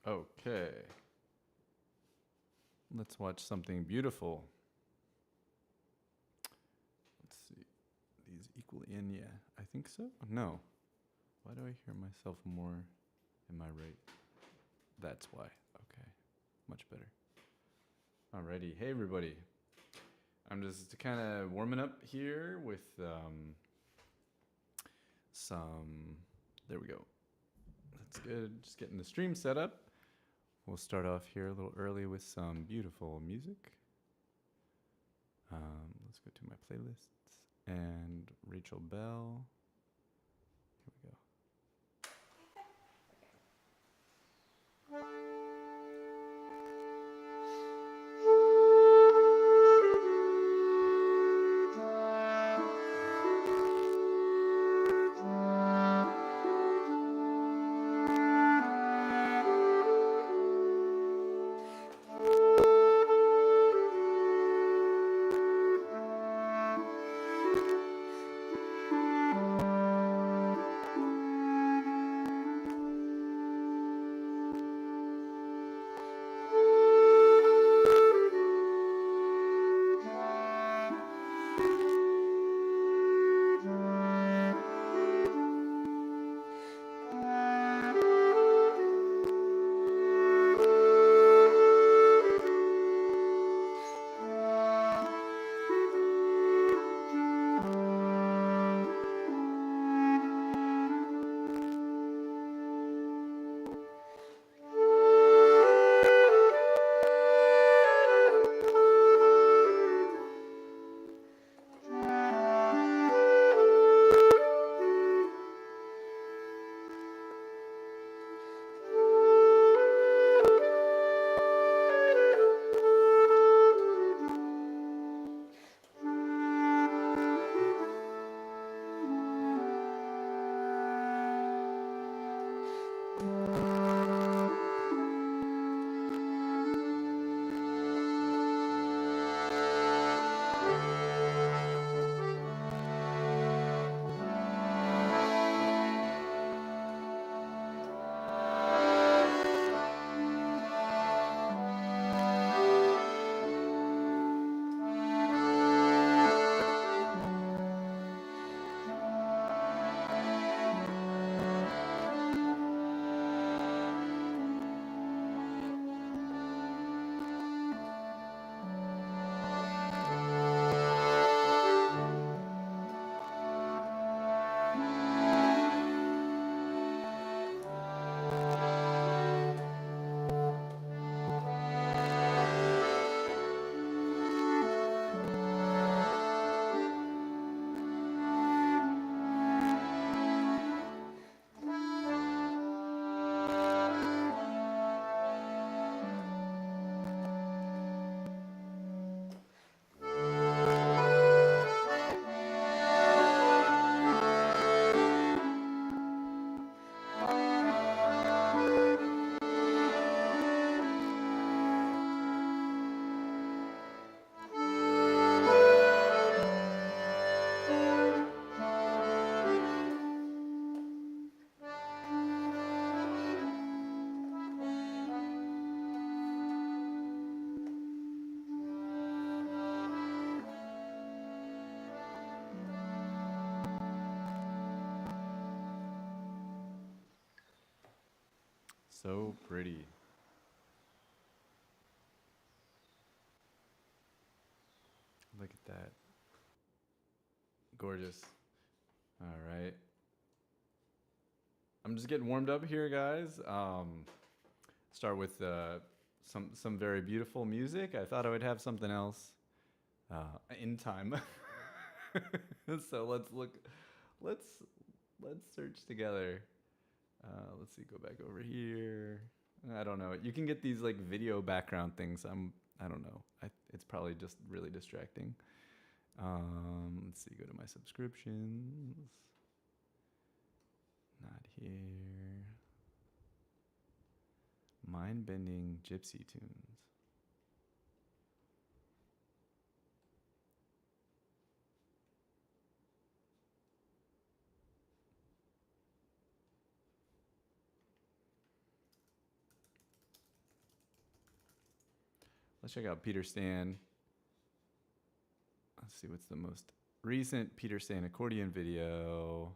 Okay. Let's watch something beautiful. Let's see. These equal in, yeah. I think so. No. Why do I hear myself more? Am I right? That's why. Okay. Much better. Alrighty. Hey, everybody. I'm just kind of warming up here with some... There we go. That's good. Just getting the stream set up. We'll start off here a little early with some beautiful music. Let's go to my playlists. And Rachel Bell. Here we go. So pretty. Look at that. Gorgeous. All right. I'm just getting warmed up here, guys. Start with some very beautiful music. I thought I would have something else in time. So let's search together. Let's see, go back over here. I don't know. You can get these like video background things. I don't know. It's probably just really distracting. Let's see, go to my subscriptions. Not here. Mind-bending gypsy tunes. let's check out Peter Stan. Let's see what's the most recent Peter Stan accordion video.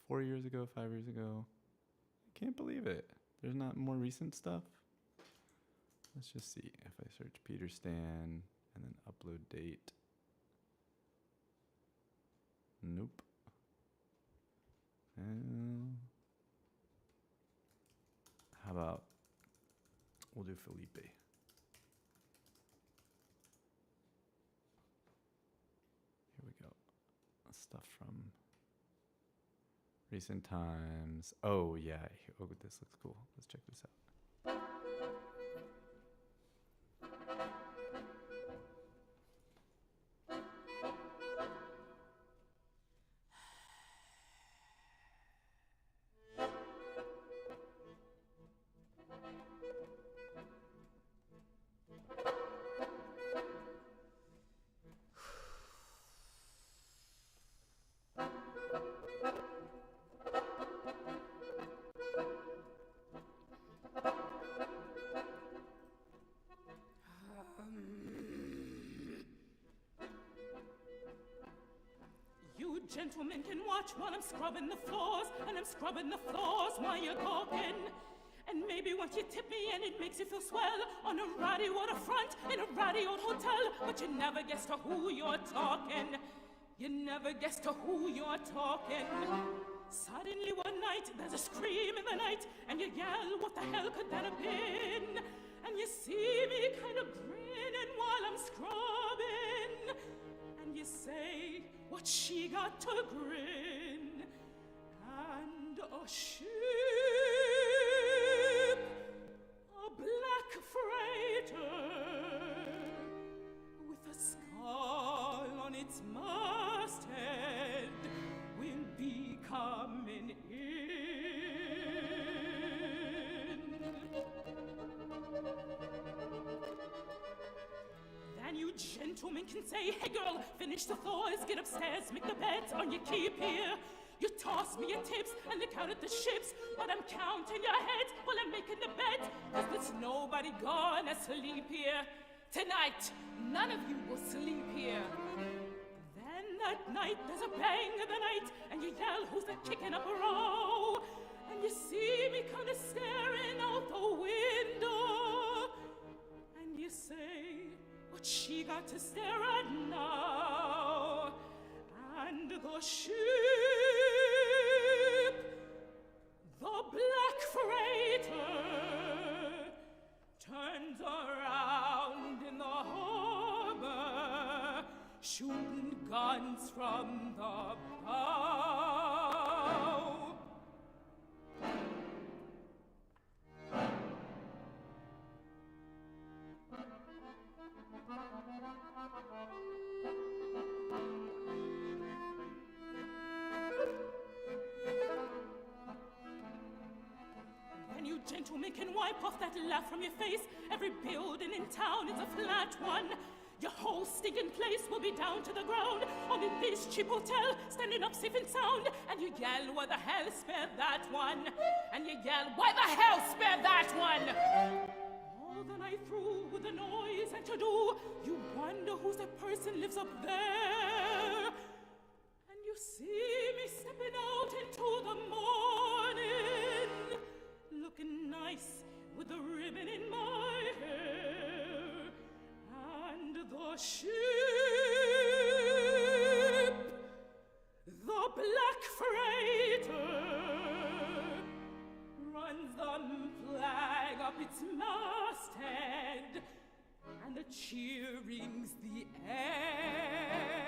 4 years ago, 5 years ago. I can't believe it. There's not more recent stuff. Let's just see if I search Peter Stan and then upload date. Nope. How about we'll do Felipe. Here we go. Stuff from recent times. Oh yeah. Oh, this looks cool. Let's check this out. Gentlemen can watch while I'm scrubbing the floors, and I'm scrubbing the floors while you're talking. And maybe once you tip me and it makes you feel swell on a ratty waterfront in a ratty old hotel, but you never guess to who you're talking. You never guess to who you're talking. Suddenly one night there's a scream in the night, and you yell, what the hell could that have been? And you see me kind of grinning while I'm scrubbing, and you say, what she got to grin? And a ship, a black freighter, with a skull on its masthead, will be coming in. Then you gentlemen can say, hey girl, finish the floors, get upstairs, make the beds, or you keep here. You toss me your tips and look out at the ships, but I'm counting your heads while I'm making the bed, 'cause there's nobody gonna sleep here. Tonight, none of you will sleep here. Then that night, there's a bang in the night, and you yell, who's that kicking up a row? And you see me kind of staring out the window, and you say, what she got to stare at now? And the ship, the black freighter, turns around in the harbor, shooting guns from the bow. Then you gentlemen can wipe off that laugh from your face. Every building in town is a flat one. Your whole stinking place will be down to the ground. Only this cheap hotel standing up safe and sound. And you yell, why the hell spare that one? And you yell, why the hell spare that one? All the night through with the noise and to do, you wonder who's that person lives up there. And you see me stepping out into the morning, looking nice with the ribbon in my hair. And the ship, the black freighter, runs the flag up its masthead, and the cheering's the air.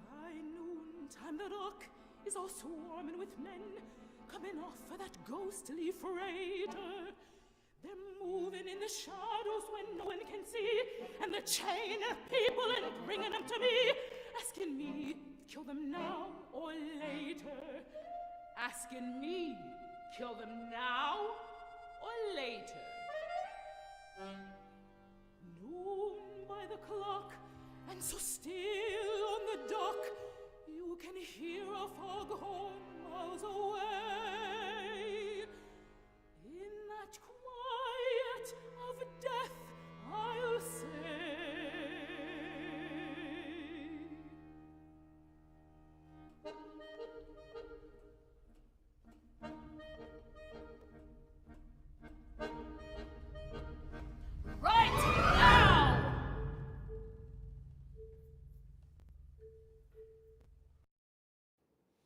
By noontime the dock is all swarming with men, coming off for that ghostly freighter. They're moving in the shadows when no one can see, and they're chaining people and bringing them to me, asking me, kill them now or later. Asking me, kill them now or later. Noon by the clock, and so still on the dock, you can hear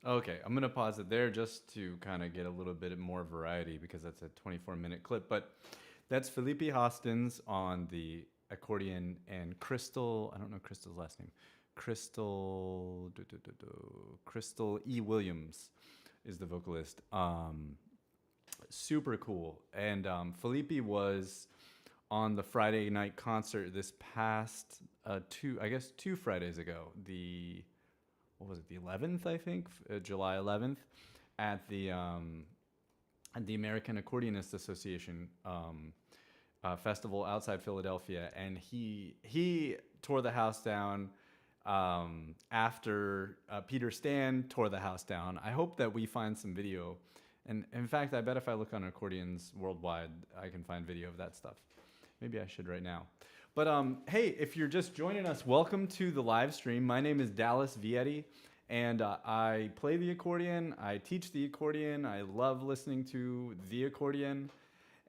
Okay, I'm gonna pause it there just to kind of get a little bit more variety because that's a 24-minute clip. But that's Felipe Hostins on the accordion and Crystal. I don't know Crystal's last name. Crystal E. Williams is the vocalist. Super cool. And Felipe was on the Friday night concert this past two Fridays ago. What was it? The 11th, I think, July 11th, at the American Accordionist Association festival outside Philadelphia, and he tore the house down. After Peter Stan tore the house down. I hope that we find some video. And in fact, I bet if I look on accordions worldwide, I can find video of that stuff. Maybe I should right now. But hey, if you're just joining us, welcome to the live stream. My name is Dallas Vietti, and I play the accordion. I teach the accordion. I love listening to the accordion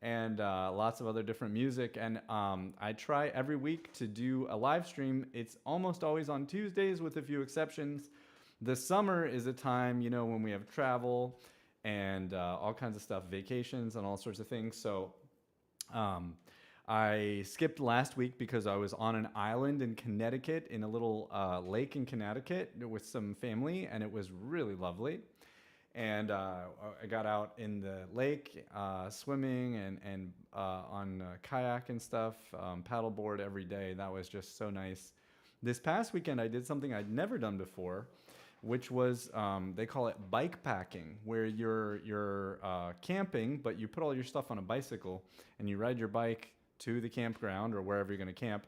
and lots of other different music. And I try every week to do a live stream. It's almost always on Tuesdays with a few exceptions. The summer is a time, when we have travel and all kinds of stuff, vacations and all sorts of things. So I skipped last week because I was on an island in Connecticut, in a little lake in Connecticut with some family, and it was really lovely. And I got out in the lake swimming and on kayak and stuff, paddleboard every day. That was just so nice. This past weekend, I did something I'd never done before, which was, they call it bike packing, where you're camping, but you put all your stuff on a bicycle and you ride your bike to the campground or wherever you're going to camp,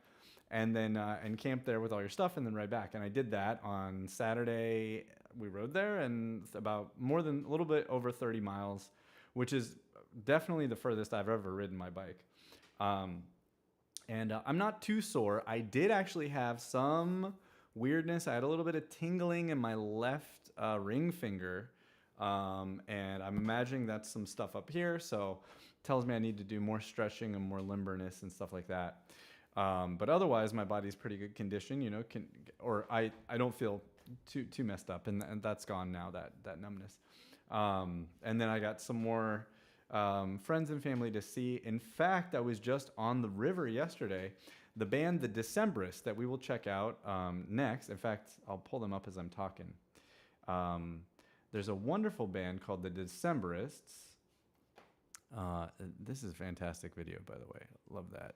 and then and camp there with all your stuff and then ride back. And I did that on Saturday. We rode there, and about a little bit over 30 miles, which is definitely the furthest I've ever ridden my bike. And I'm not too sore. I did actually have some weirdness. I had a little bit of tingling in my left ring finger, and I'm imagining that's some stuff up here. So tells me I need to do more stretching and more limberness and stuff like that. But otherwise, my body's pretty good condition. I don't feel too messed up, and that's gone now, that numbness. And then I got some more friends and family to see. In fact, I was just on the river yesterday. The band The Decemberists that we will check out next. In fact, I'll pull them up as I'm talking. There's a wonderful band called The Decemberists. This is a fantastic video, by the way. Love that.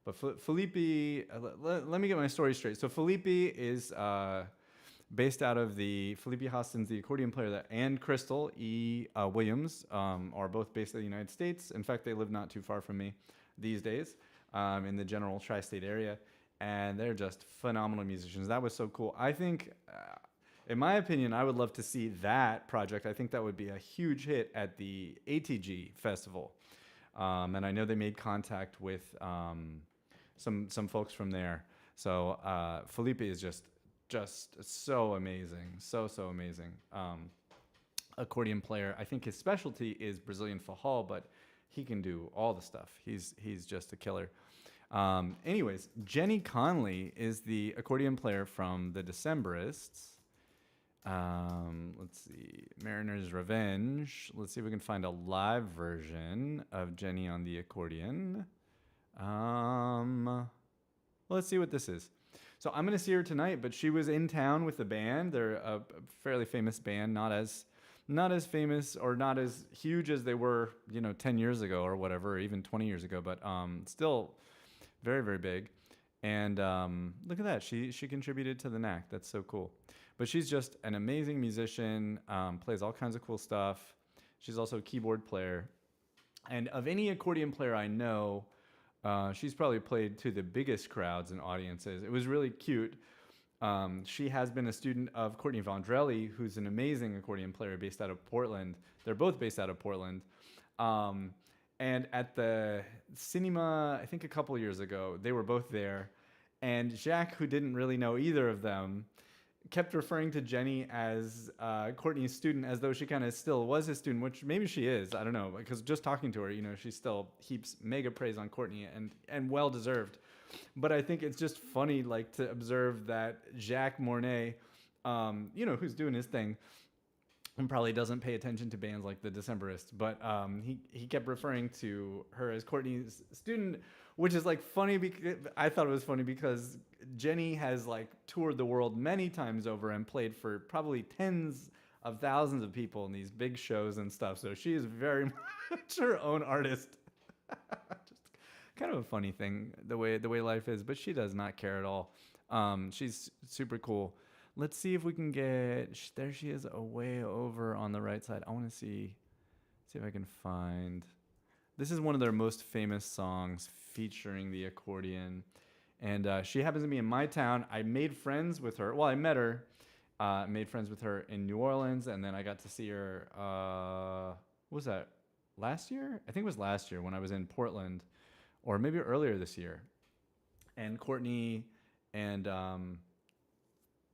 But Felipe, let me get my story straight. So Felipe is based out of Felipe Hostins, the accordion player, and Crystal E. Williams are both based in the United States. In fact, they live not too far from me these days in the general tri-state area. And they're just phenomenal musicians. That was so cool. I think, in my opinion, I would love to see that project. I think that would be a huge hit at the ATG festival. And I know they made contact with some folks from there. So Felipe is just so amazing, so amazing. Accordion player. I think his specialty is Brazilian fajol, but he can do all the stuff. He's just a killer. Anyways, Jenny Conley is the accordion player from the Decemberists. Let's see, Mariner's Revenge. Let's see if we can find a live version of Jenny on the accordion. Let's see what this is. So I'm gonna see her tonight, but she was in town with the band. They're a fairly famous band, not as famous or not as huge as they were, 10 years ago or whatever, or even 20 years ago, but still very, very big. And look at that, she contributed to the knack. That's so cool. But she's just an amazing musician, plays all kinds of cool stuff. She's also a keyboard player. And of any accordion player I know, she's probably played to the biggest crowds and audiences. It was really cute. She has been a student of Courtney Vondrelli, who's an amazing accordion player based out of Portland. They're both based out of Portland. And at the cinema, I think a couple years ago, they were both there. And Jacques, who didn't really know either of them, kept referring to Jenny as Courtney's student, as though she kind of still was his student, which maybe she is. I don't know, because just talking to her, she still heaps mega praise on Courtney, and well deserved. But I think it's just funny, to observe that Jacques Mornay who's doing his thing and probably doesn't pay attention to bands like the Decemberists, but he kept referring to her as Courtney's student, which is like funny because I thought it was funny because Jenny has like toured the world many times over and played for probably tens of thousands of people in these big shows and stuff. So she is very much her own artist. Just kind of a funny thing the way life is, but she does not care at all. She's super cool. Let's see if we can get there. She is way over on the right side. I want to see if I can find. This is one of their most famous songs featuring the accordion, and she happens to be in my town. I made friends with her. Well, I met her. Made friends with her in New Orleans, and then I got to see her. What was that? Last year? I think it was last year when I was in Portland, or maybe earlier this year. And Courtney and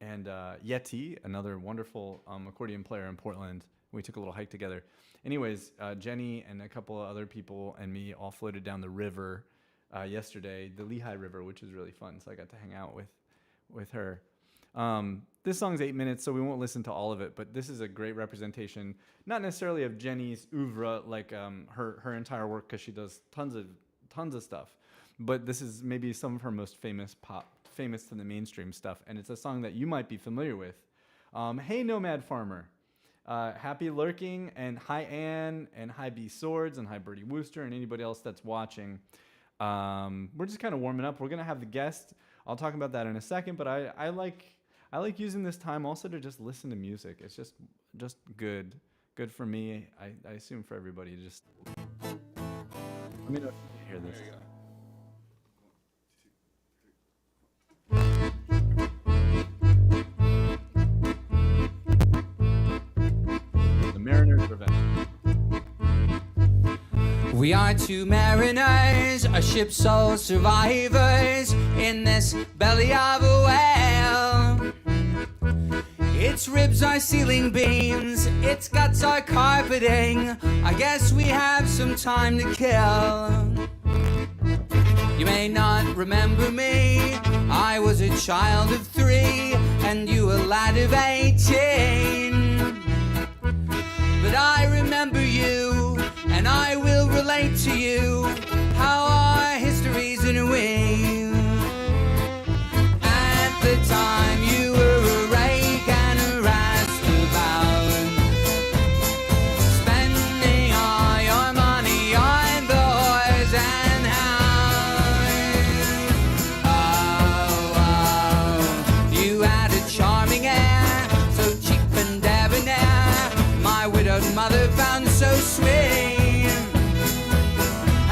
Yeti, another wonderful accordion player in Portland. We took a little hike together. Anyways, Jenny and a couple of other people and me all floated down the river yesterday, the Lehigh River, which was really fun. So I got to hang out with her. This song's 8 minutes, so we won't listen to all of it, but this is a great representation, not necessarily of Jenny's oeuvre, like her entire work, because she does tons of stuff, but this is maybe some of her most famous to the mainstream stuff, and it's a song that you might be familiar with. Hey Nomad Farmer, Happy Lurking, and hi Anne, and hi B Swords, and hi Bertie Wooster, and anybody else that's watching. We're just kind of warming up. We're gonna have the guest. I'll talk about that in a second, but I like using this time also to just listen to music. It's just good for me. I assume for everybody. Just let me know if you can hear this. The Mariner's Revenge. We are two mariners, a ship's sole survivors in this belly of a whale. Its ribs are ceiling beams, its guts are carpeting. I guess we have some time to kill. You may not remember me, I was a child of 3 and you a lad of 18. But I remember you, and I will relate to you how our history's in a weave. At the time you were a rake and a roustabout, spending all your money on the whores and hounds. Oh, you had a charming air, so cheap and debonair, my widowed mother found so sweet.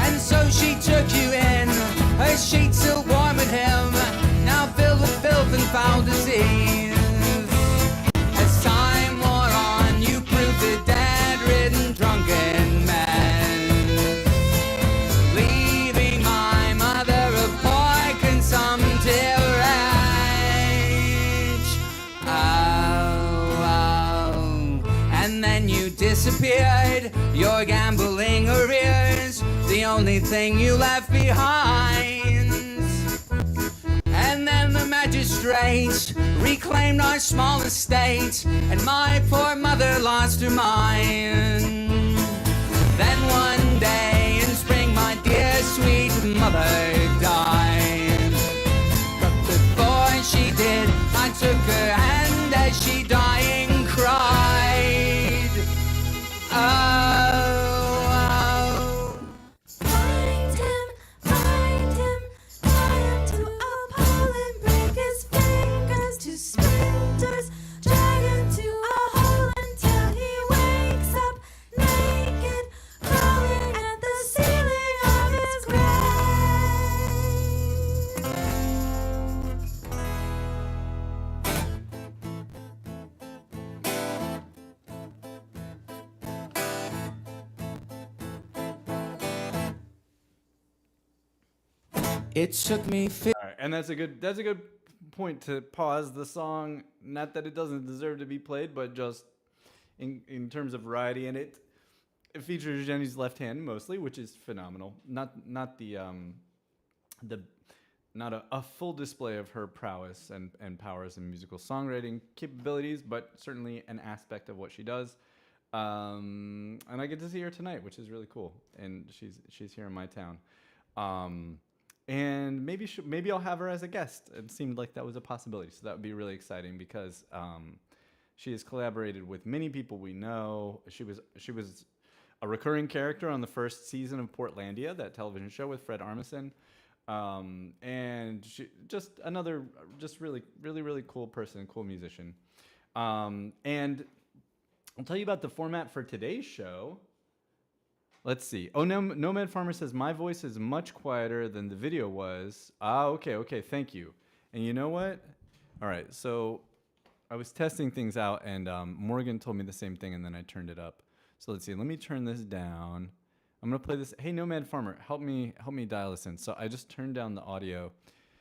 And so she took you in, her sheets still warm at him, now filled with filth and foul disease. As time wore on, you proved a dead-ridden drunken mess, leaving my mother a poor consumptive wretch. Oh, and then you disappeared, your gambling arrears, the only thing you left behind. And then the magistrates reclaimed our small estate, and my poor mother lost her mind. Then one day in spring, my dear sweet mother died. But before she did, I took her hand as she dying cried. Oh. Find him, tie him to a pole and break his fingers to splinters, drag him to a hole until he wakes up naked, crawling at the ceiling of his It took me All right, and that's a good point to pause the song. Not that it doesn't deserve to be played, but just in terms of variety, and it features Jenny's left hand mostly, which is phenomenal. Not the a full display of her prowess and powers and musical songwriting capabilities, but certainly an aspect of what she does. And I get to see her tonight, which is really cool. And she's here in my town. And maybe I'll have her as a guest. It seemed like that was a possibility, so that would be really exciting because she has collaborated with many people we know. She was a recurring character on the first season of Portlandia, that television show with Fred Armisen. And she just another really cool person, cool musician. And I'll tell you about the format for today's show. Let's see. Oh, no, Nomad Farmer says, my voice is much quieter than the video was. Okay, thank you. And you know what? All right, so I was testing things out, and Morgan told me the same thing, and then I turned it up. So let's see. Let me turn this down. I'm going to play this. Hey, Nomad Farmer, help me dial this in. So I just turned down the audio.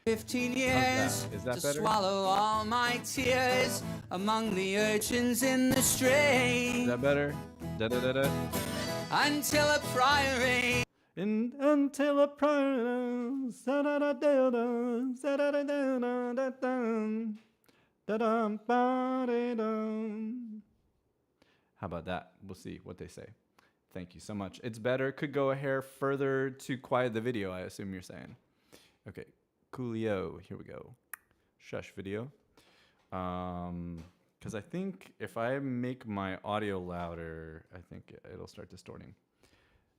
15 years Is that to better? swallow all my tears among the urchins in the stream. Is that better? Da-da-da-da. Until a priory. Until a prior. How about that? We'll see what they say. Thank you so much. It's better. Could go a hair further to quiet the video, I assume you're saying. Okay, coolio. Here we go. Shush video. Because I think if I make my audio louder, I think it'll start distorting.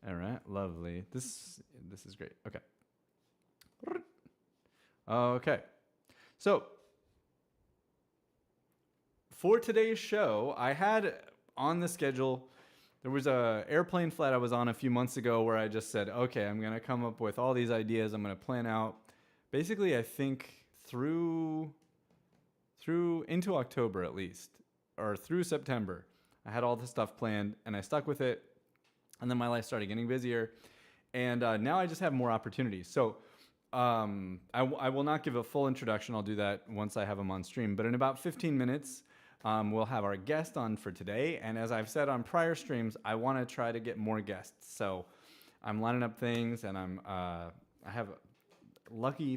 All right, lovely. This is great. Okay. Okay. So for today's show, I had on the schedule, there was a airplane flight I was on a few months ago where I just said, okay, I'm going to come up with all these ideas. I'm going to plan out basically, I think through into October at least, or through September. I had all this stuff planned and I stuck with it. And then my life started getting busier. And now I just have more opportunities. So I will not give a full introduction. I'll do that once I have them on stream. But in about 15 minutes, we'll have our guest on for today. And as I've said on prior streams, I want to try to get more guests. So I'm lining up things, and I have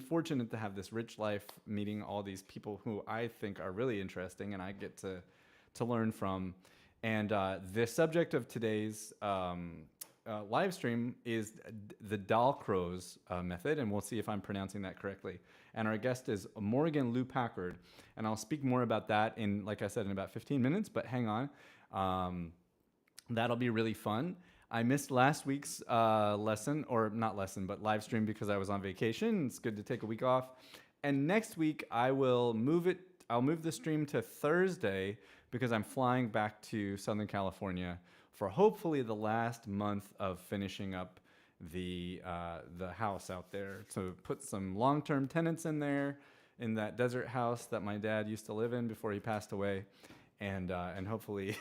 fortunate to have this rich life, meeting all these people who I think are really interesting and I get to learn from. And the subject of today's live stream is the Dalcroze method, and we'll see if I'm pronouncing that correctly. And our guest is Morgan Liu-Packard, and I'll speak more about that in, like I said, in about 15 minutes, but hang on. That'll be really fun. I missed last week's lesson, or not lesson, but live stream because I was on vacation. It's good to take a week off. And next week, I'll move the stream to Thursday because I'm flying back to Southern California for hopefully the last month of finishing up the house out there, to put some long-term tenants in there, in that desert house that my dad used to live in before he passed away, and hopefully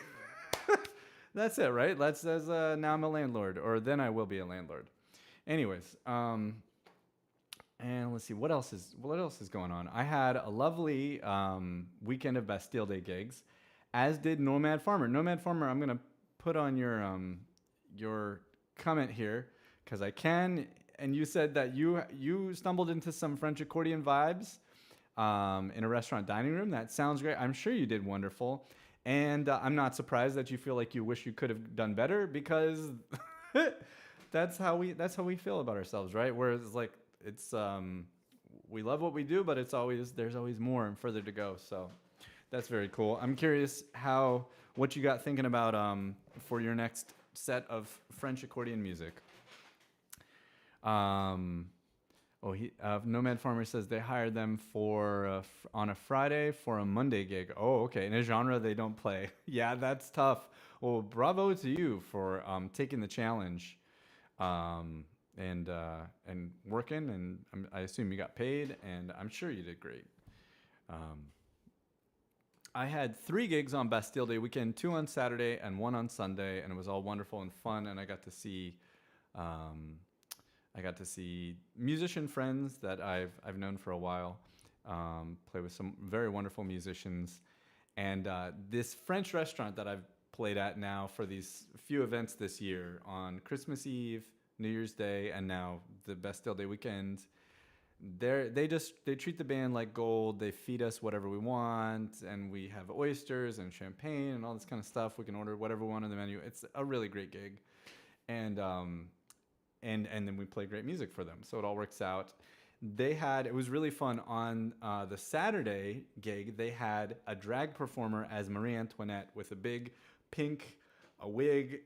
that's it, right? That's now I'm a landlord, or then I will be a landlord. Anyways, and let's see what else is going on. I had a lovely weekend of Bastille Day gigs, as did Nomad Farmer. Nomad Farmer, I'm gonna put on your comment here because I can. And you said that you stumbled into some French accordion vibes in a restaurant dining room. That sounds great. I'm sure you did wonderful. And I'm not surprised that you feel like you wish you could have done better, because that's how we feel about ourselves, right? Whereas it's we love what we do, but there's always more and further to go. So that's very cool. I'm curious what you got thinking about for your next set of French accordion music. Nomad Farmer says they hired them on a Friday for a Monday gig. Oh, okay. In a genre they don't play. Yeah, that's tough. Well, bravo to you for taking the challenge and working. And I assume you got paid, and I'm sure you did great. I had 3 gigs on Bastille Day weekend, 2 on Saturday and 1 on Sunday, and it was all wonderful and fun. And I got to see musician friends that I've known for a while, play with some very wonderful musicians. And this French restaurant that I've played at now for these few events this year, on Christmas Eve, New Year's Day, and now the Bastille Day weekend, they treat the band like gold. They feed us whatever we want, and we have oysters and champagne and all this kind of stuff. We can order whatever we want on the menu. It's a really great gig, and then we play great music for them. So it all works out. It was really fun on the Saturday gig. They had a drag performer as Marie Antoinette with a big pink wig,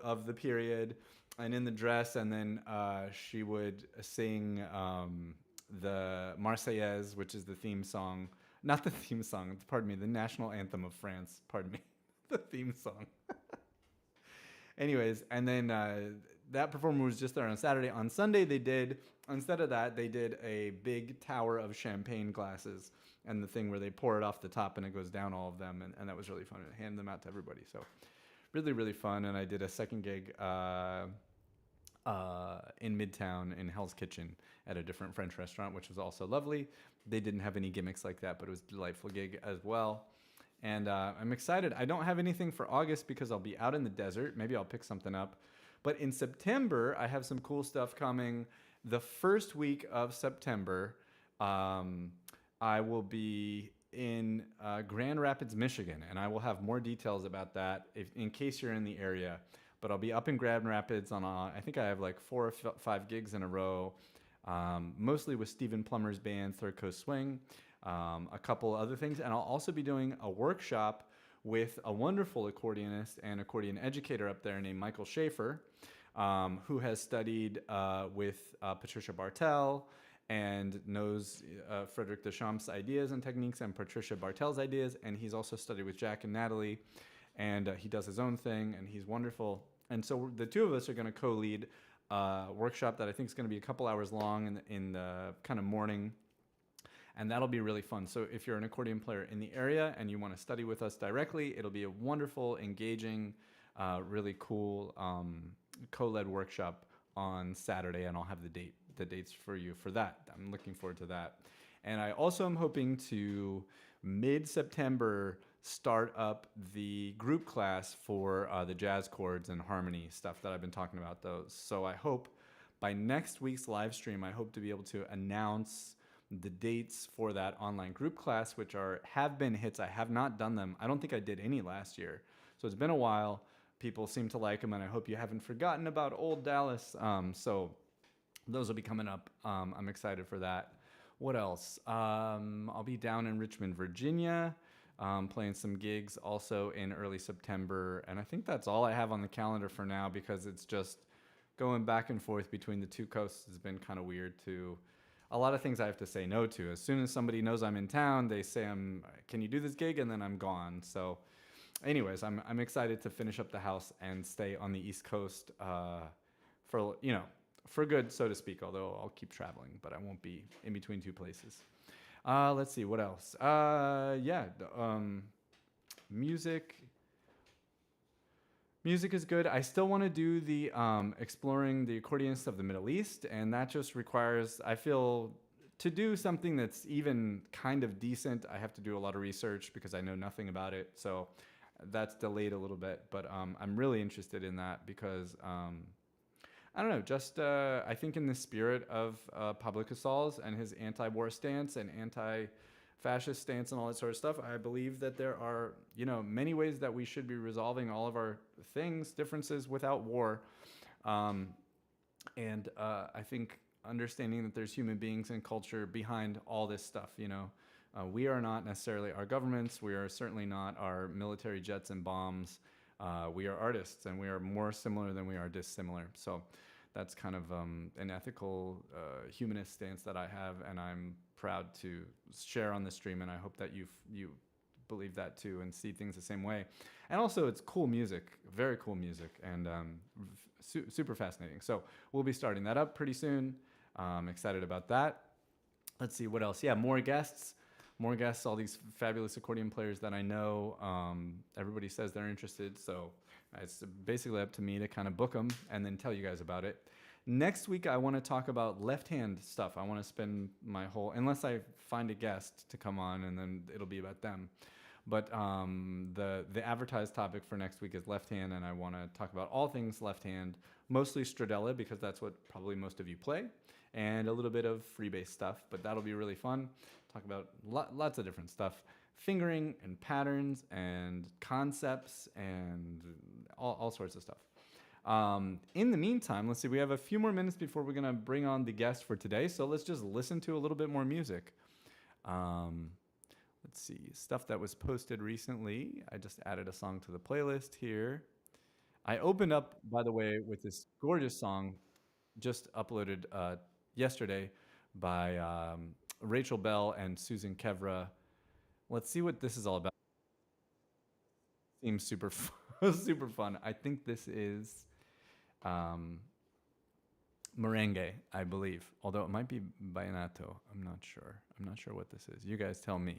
of the period, and in the dress, and then she would sing the Marseillaise, which is the theme song, not the theme song, pardon me, the national anthem of France, pardon me, the theme song. Anyways, and then that performer was just there on Saturday. On Sunday, instead of that, they did a big tower of champagne glasses and the thing where they pour it off the top and it goes down all of them, and that was really fun. And hand them out to everybody. So really, really fun. And I did a second gig in Midtown in Hell's Kitchen at a different French restaurant, which was also lovely. They didn't have any gimmicks like that, but it was a delightful gig as well. And I'm excited. I don't have anything for August because I'll be out in the desert. Maybe I'll pick something up. But in September, I have some cool stuff coming. The first week of September, I will be in Grand Rapids, Michigan, and I will have more details about that in case you're in the area. But I'll be up in Grand Rapids I think I have like 4 or 5 gigs in a row, mostly with Stephen Plummer's band, Third Coast Swing, a couple other things. And I'll also be doing a workshop with a wonderful accordionist and accordion educator up there named Michael Schaefer, who has studied with Patricia Bartel and knows Frederick Deschamps' ideas and techniques and Patricia Bartel's ideas. And he's also studied with Jack and Natalie, and he does his own thing, and he's wonderful. And so the two of us are going to co-lead a workshop that I think is going to be a couple hours long in the kind of morning. And that'll be really fun. So if you're an accordion player in the area and you want to study with us directly, it'll be a wonderful, engaging, really cool co-led workshop on Saturday, and I'll have the dates for you for that. I'm looking forward to that. And I also am hoping to mid-September start up the group class for the jazz chords and harmony stuff that I've been talking about those. So I hope by next week's live stream, I hope to be able to announce the dates for that online group class, which have been hits. I have not done them. I don't think I did any last year. So it's been a while. People seem to like them, and I hope you haven't forgotten about old Dallas. So those will be coming up. I'm excited for that. What else? I'll be down in Richmond, Virginia, playing some gigs also in early September. And I think that's all I have on the calendar for now, because it's just going back and forth between the two coasts has been kind of weird too. A lot of things I have to say no to. As soon as somebody knows I'm in town, they say, can you do this gig? And then I'm gone. So anyways, I'm excited to finish up the house and stay on the East Coast for good, so to speak, although I'll keep traveling, but I won't be in between two places. Let's see, what else? Music. Music is good. I still want to do the exploring the accordionists of the Middle East, and that just requires, I feel, to do something that's even kind of decent, I have to do a lot of research because I know nothing about it. So that's delayed a little bit, but I'm really interested in that because, I don't know, just I think in the spirit of Pablo Casals and his anti-war stance and anti-fascist stance and all that sort of stuff, I believe that there are, many ways that we should be resolving all of our differences without war. And I think understanding that there's human beings and culture behind all this stuff, we are not necessarily our governments. We are certainly not our military jets and bombs. We are artists, and we are more similar than we are dissimilar. So that's kind of an ethical, humanist stance that I have, and I'm proud to share on the stream, and I hope that you believe that too and see things the same way. And also, it's cool music, very cool music, and super fascinating. So we'll be starting that up pretty soon. I'm excited about that. Let's see, what else? Yeah, more guests, all these fabulous accordion players that I know. Everybody says they're interested, so it's basically up to me to kind of book them and then tell you guys about it. Next week, I want to talk about left-hand stuff. I want to spend unless I find a guest to come on, and then it'll be about them. But the advertised topic for next week is left hand, and I want to talk about all things left hand, mostly Stradella, because that's what probably most of you play, and a little bit of freebase stuff, but that'll be really fun. Talk about lots of different stuff, fingering and patterns and concepts and all sorts of stuff. In the meantime, let's see, we have a few more minutes before we're gonna bring on the guest for today, so let's just listen to a little bit more music. Let's see, stuff that was posted recently. I just added a song to the playlist here. I opened up, by the way, with this gorgeous song just uploaded yesterday by Rachel Bell and Susan Kevra. Let's see what this is all about. Seems super super fun. I think this is merengue, I believe. Although it might be vallenato. I'm not sure. I'm not sure what this is. You guys tell me.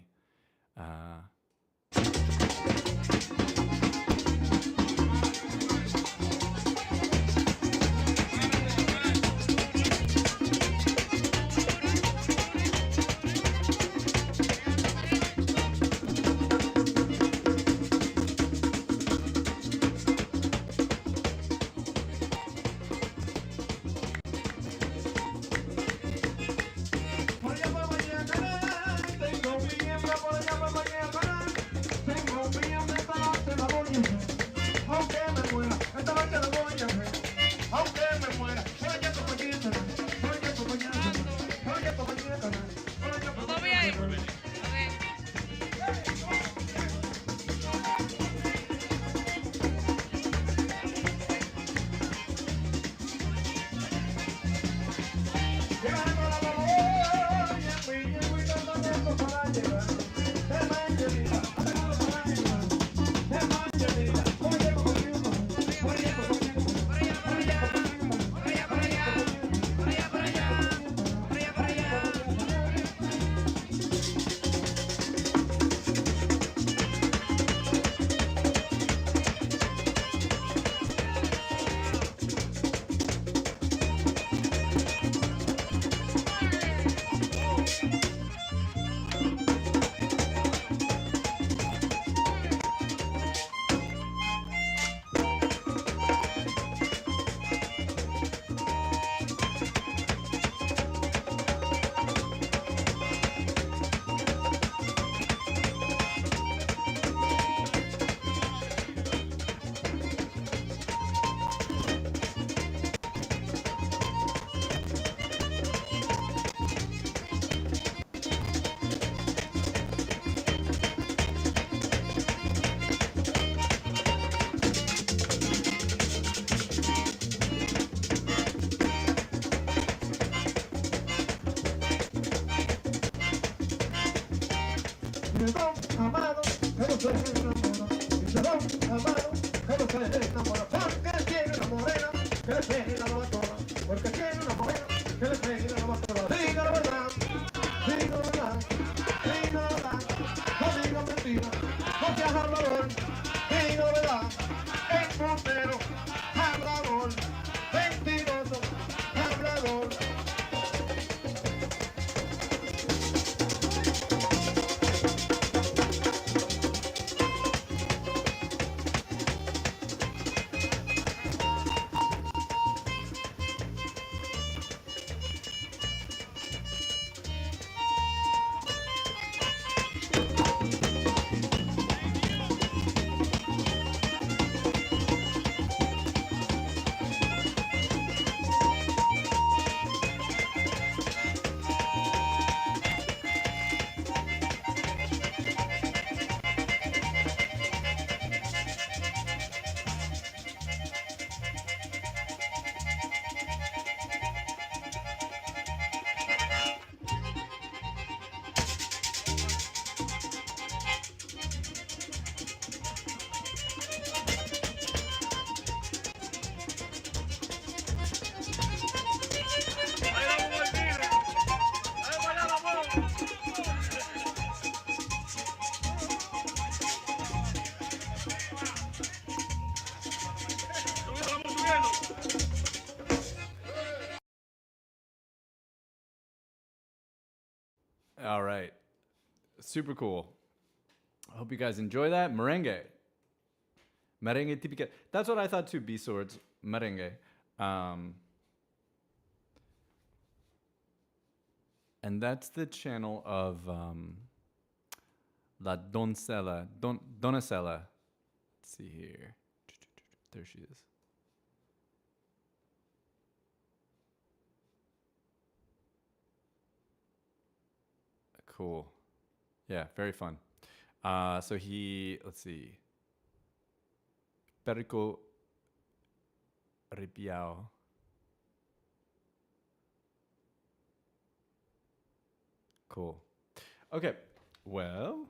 All right. Super cool. I hope you guys enjoy that. Merengue. Merengue típica. That's what I thought too, B-Swords. Merengue. And that's the channel of La Doncella. Donacella. Let's see here. There she is. Cool. Yeah, very fun. So let's see. Perico Ripiao. Cool. Okay. Well,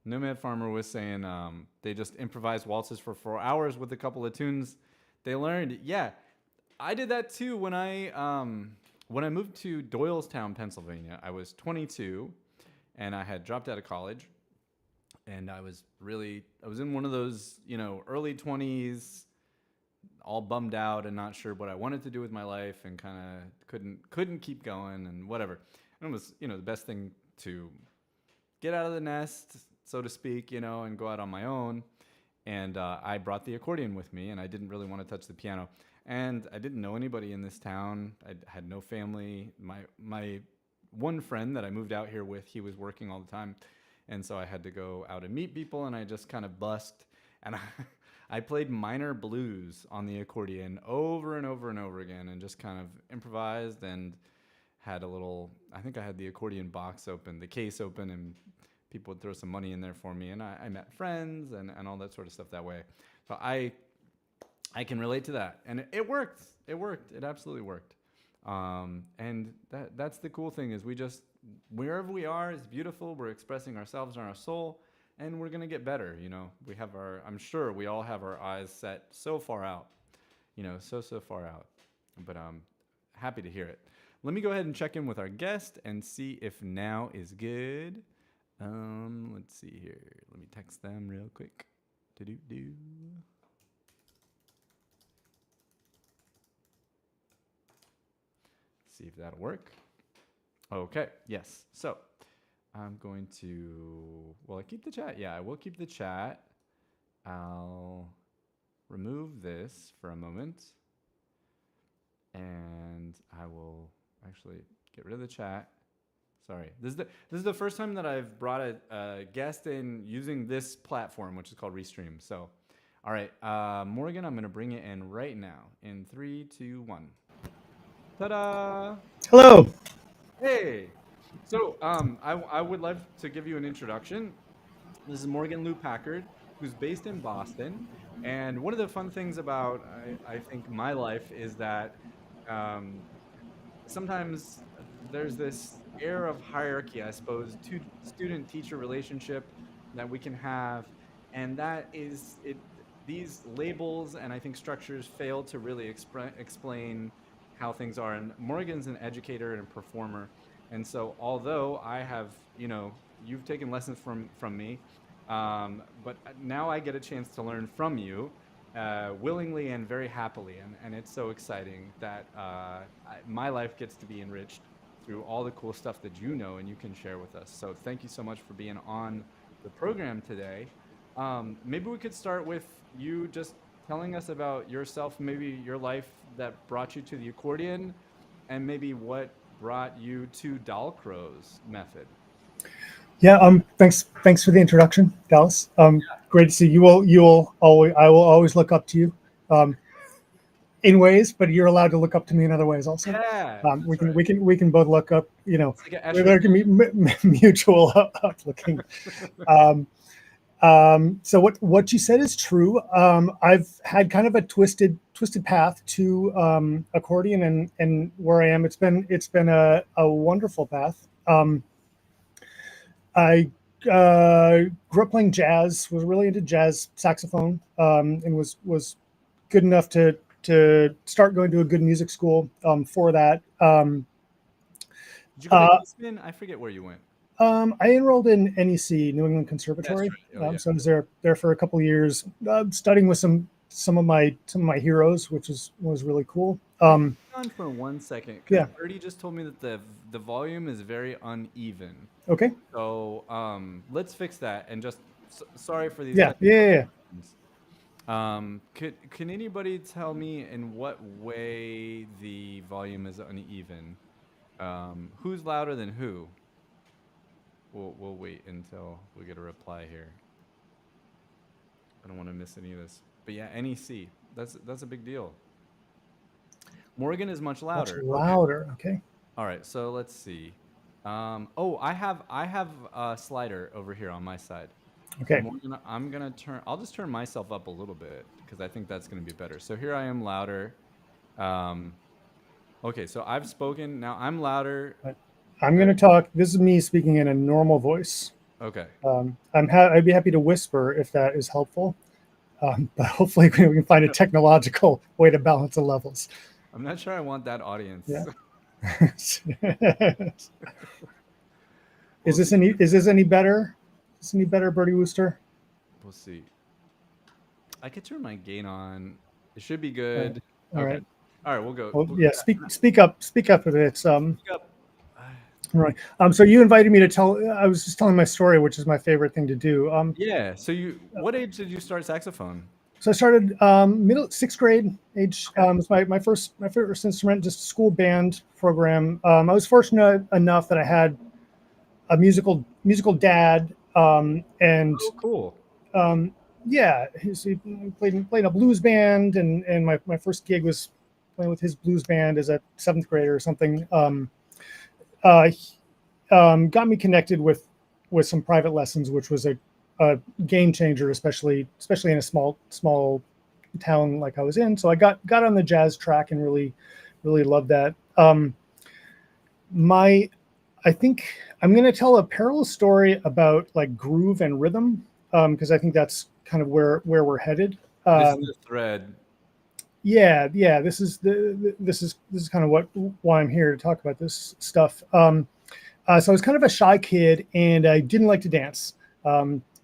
Nomad Farmer was saying they just improvised waltzes for 4 hours with a couple of tunes they learned. Yeah, I did that too when I moved to Doylestown, Pennsylvania. I was 22, and I had dropped out of college, and I was in one of those, early 20s, all bummed out and not sure what I wanted to do with my life, and kind of couldn't keep going and whatever. And it was, the best thing to get out of the nest, so to speak, and go out on my own. And I brought the accordion with me, and I didn't really want to touch the piano. And I didn't know anybody in this town. I had no family. My one friend that I moved out here with, he was working all the time. And so I had to go out and meet people, and I just kind of busked. And I played minor blues on the accordion over and over and over again, and just kind of improvised, and had I think I had the accordion box open, the case open, and people would throw some money in there for me. And I met friends and all that sort of stuff that way. So I can relate to that. And it worked. It worked. It absolutely worked. And that's the cool thing, is we just, wherever we are is beautiful. We're expressing ourselves and our soul, and we're going to get better. I'm sure we all have our eyes set so far out, so far out. But I'm happy to hear it. Let me go ahead and check in with our guest and see if now is good. Let's see here. Let me text them real quick. Do-do-do. See if that'll work. Okay, yes. So I'm going to, will I keep the chat? Yeah, I will keep the chat. I'll remove this for a moment. And I will actually get rid of the chat. Sorry. This is the first time that I've brought a guest in using this platform, which is called Restream. So, all right, Morgan, I'm going to bring it in right now. In 3, 2, 1. Ta-da! Hello. Hey. So I would love to give you an introduction. This is Morgan Liu-Packard, who's based in Boston. And one of the fun things about, I think, my life is that sometimes there's this air of hierarchy, I suppose, student-teacher relationship that we can have. And that is, these labels and I think structures fail to really explain how things are. And Morgan's an educator and a performer. And so although I have, you've taken lessons from me, but now I get a chance to learn from you willingly and very happily. And it's so exciting that my life gets to be enriched through all the cool stuff that you know and you can share with us. So thank you so much for being on the program today. Maybe we could start with you just telling us about yourself, maybe your life that brought you to the accordion, and maybe what brought you to Dalcroze method. Yeah. Thanks for the introduction, Dallas. Great to see you. I will always look up to you, in ways, but you're allowed to look up to me in other ways also. Yeah. We can both look up. It's like there can be mutual uplooking. So what you said is true. I've had kind of a twisted path to accordion and where I am. It's been a wonderful path. I grew up playing jazz, was really into jazz saxophone, and was good enough to start going to a good music school for that. Did you go to Eastman? I forget where you went. I enrolled in NEC, New England Conservatory. That's right. Yeah. So I was there for a couple of years, studying with some of my heroes, which was really cool. Hang on for 1 second. Yeah. Bertie just told me that the volume is very uneven. Okay. So let's fix that. And just sorry for these. Yeah. Can anybody tell me in what way the volume is uneven? Who's louder than who? We'll wait until we get a reply here. I don't want to miss any of this. But yeah, NEC. That's a big deal. Morgan is much louder. Much louder. Okay. All right, so let's see. I have a slider over here on my side. Okay. Morgan, I'll just turn myself up a little bit because I think that's gonna be better. So here I am louder. Okay, so I've spoken. Now I'm louder. I'm going to talk. This is me speaking in a normal voice. Okay. I'd be happy to whisper if that is helpful. But hopefully we can find a technological way to balance the levels. I'm not sure I want that audience. Yeah. Is this any better? Is this any better, Bertie Wooster? We'll see. I could turn my gain on. It should be good. All okay. right. All right, we'll go. Well, we'll yeah, go speak up a bit. Speak up. All right. So you invited me to tell. I was just telling my story, which is my favorite thing to do. Yeah. So what age did you start saxophone? So I started sixth grade age. It was my first instrument, just a school band program. I was fortunate enough that I had a musical dad, and Oh, cool. yeah, he played in a blues band, and my first gig was playing with his blues band as a seventh grader or something. Got me connected with some private lessons, which was a game changer, especially in a small town like I was in. So I got on the jazz track and really loved that. I think I'm going to tell a parallel story about like groove and rhythm, because I think that's kind of where we're headed. This is the thread. Yeah. This is kind of why I'm here to talk about this stuff. So I was kind of a shy kid, and I didn't like to dance.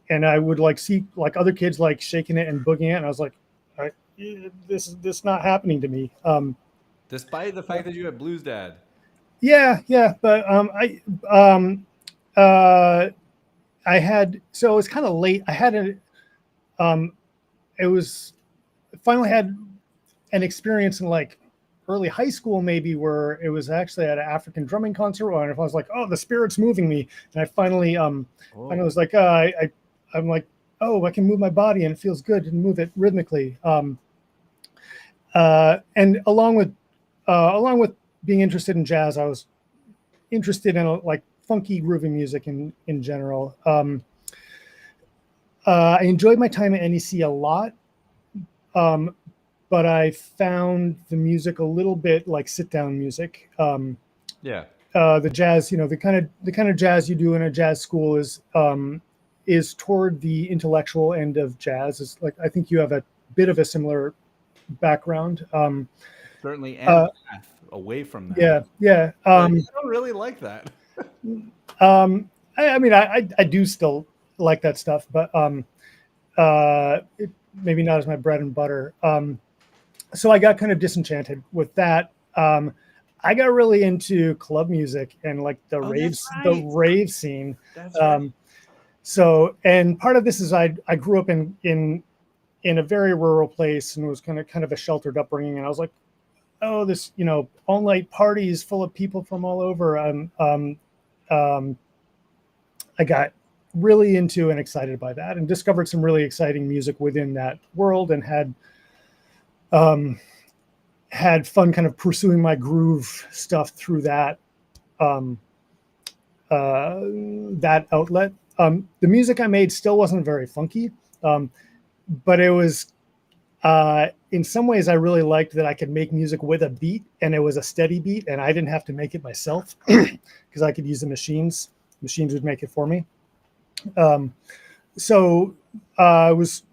And I would like see like other kids like shaking it and boogieing it, and I was like, this is not happening to me. Despite the fact that you had blues dad. Yeah, but I had, so it was kind of late. I had finally had an experience in like early high school, maybe, where it was actually at an African drumming concert, and I was like, oh, the spirit's moving me, and I finally was like, I'm like, oh, I can move my body and it feels good to move it rhythmically. And along with being interested in jazz, I was interested in like funky, groovy music in general. I enjoyed my time at NEC a lot, but I found the music a little bit like sit-down music. Yeah. The jazz, the kind of jazz you do in a jazz school is toward the intellectual end of jazz. It's like, I think you have a bit of a similar background. Certainly, and path away from that. Yeah. I don't really like that. I mean, I do still like that stuff, but maybe not as my bread and butter. So I got kind of disenchanted with that. I got really into club music and like the rave scene. That's right. So, and part of this is I grew up in a very rural place and was kind of a sheltered upbringing. And I was like, oh, this, all night parties full of people from all over. I got really into and excited by that, and discovered some really exciting music within that world, and had fun kind of pursuing my groove stuff through that that outlet. The music I made still wasn't very funky, but it was, in some ways, I really liked that I could make music with a beat, and it was a steady beat, and I didn't have to make it myself because I could use the machines. Machines would make it for me. So I was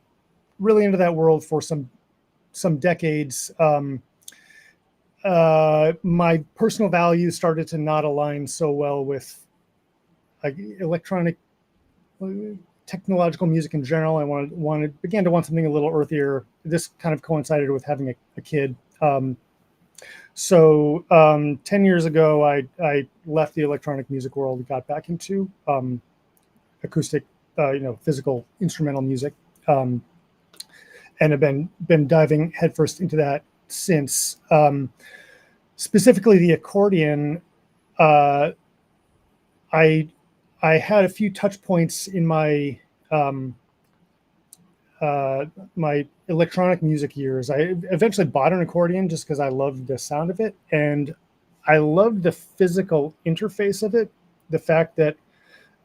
really into that world for some decades. My personal values started to not align so well with like electronic technological music in general. I began to want something a little earthier. This kind of coincided with having a kid. So 10 years ago, I left the electronic music world and got back into acoustic, physical instrumental music, and have been diving headfirst into that since. Specifically, the accordion I had a few touch points in my my electronic music years. I eventually bought an accordion just because I loved the sound of it, and I loved the physical interface of it. The fact that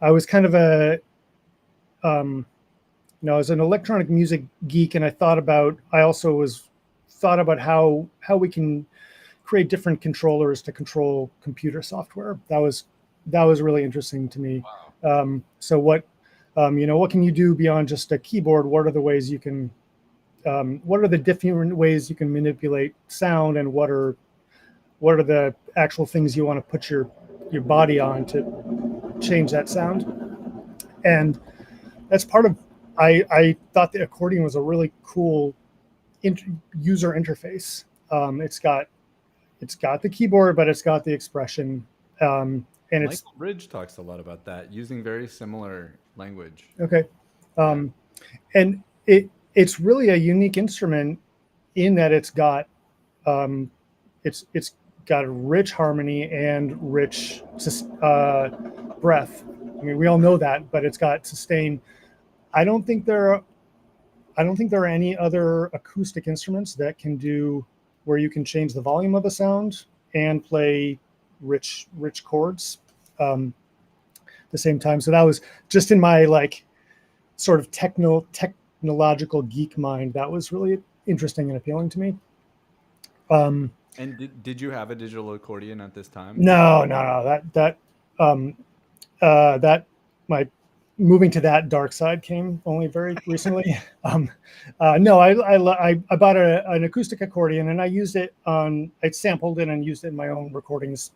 I was kind of a I was an electronic music geek, and I also thought about how we can create different controllers to control computer software. That was really interesting to me. So what can you do beyond just a keyboard? What are the ways you can what are the different ways you can manipulate sound, and what are the actual things you want to put your body on to change that sound? And that's part of I thought the accordion was a really cool user interface. It's got the keyboard, but it's got the expression. And Michael Bridge talks a lot about that, using very similar language. Okay. And it's really a unique instrument in that it's got got a rich harmony and rich breath. I mean, we all know that, but it's got sustain. I don't think there are any other acoustic instruments that can do where you can change the volume of a sound and play rich chords the same time. So that was just in my sort of technological geek mind. That was really interesting and appealing to me. And did you have a digital accordion at this time? No. That my moving to that dark side came only very recently. No, I bought an acoustic accordion, and I used it I sampled it and used it in my own recordings.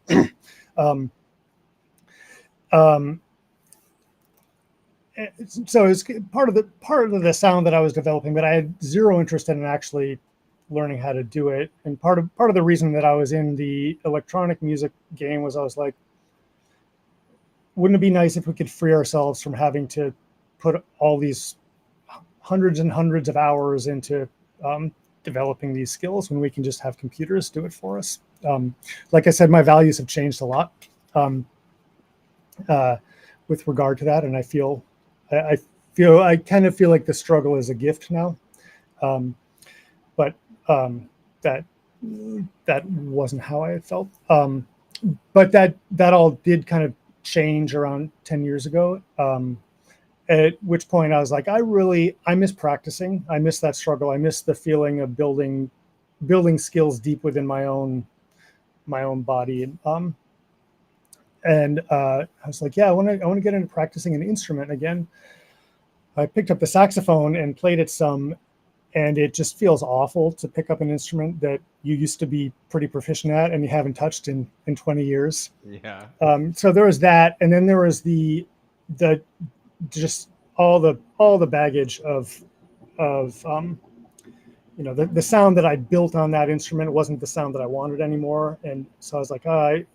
So it's part of the sound that I was developing, but I had zero interest in actually learning how to do it. And part of the reason that I was in the electronic music game was I was like, wouldn't it be nice if we could free ourselves from having to put all these hundreds and hundreds of hours into developing these skills when we can just have computers do it for us? Like I said, my values have changed a lot with regard to that, and I kind of feel like the struggle is a gift now. But that wasn't how I had felt. But that all did kind of change around 10 years ago, at which point I was like, I miss practicing. I miss that struggle. I miss the feeling of building skills deep within my own body. And I was like, yeah, I want to get into practicing an instrument again. I picked up the saxophone and played it some, and it just feels awful to pick up an instrument that you used to be pretty proficient at and you haven't touched in 20 years. Yeah. So there was that, and then there was the just all the baggage of the sound that I built on that instrument wasn't the sound that I wanted anymore. And so I was like, I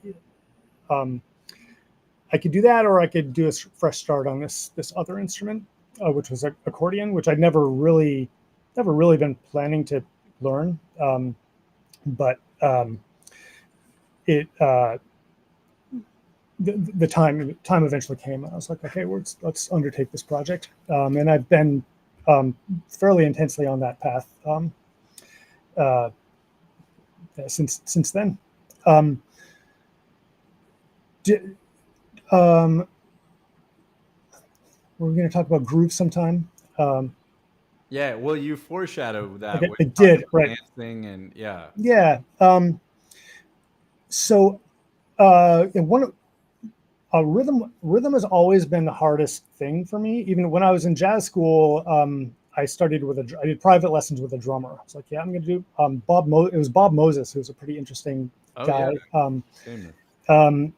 could do that, or I could do a fresh start on this other instrument, which was an accordion, which I'd never really been planning to learn. But the time eventually came, and I was like, okay, let's undertake this project. And I've been fairly intensely on that path since then. We're going to talk about groove sometime. Yeah, well, you foreshadowed that. Okay, I did, right? Dancing and yeah. Yeah. So, rhythm has always been the hardest thing for me. Even when I was in jazz school, I did private lessons with a drummer. I was like, yeah, I'm going to do it was Bob Moses, who's a pretty interesting guy.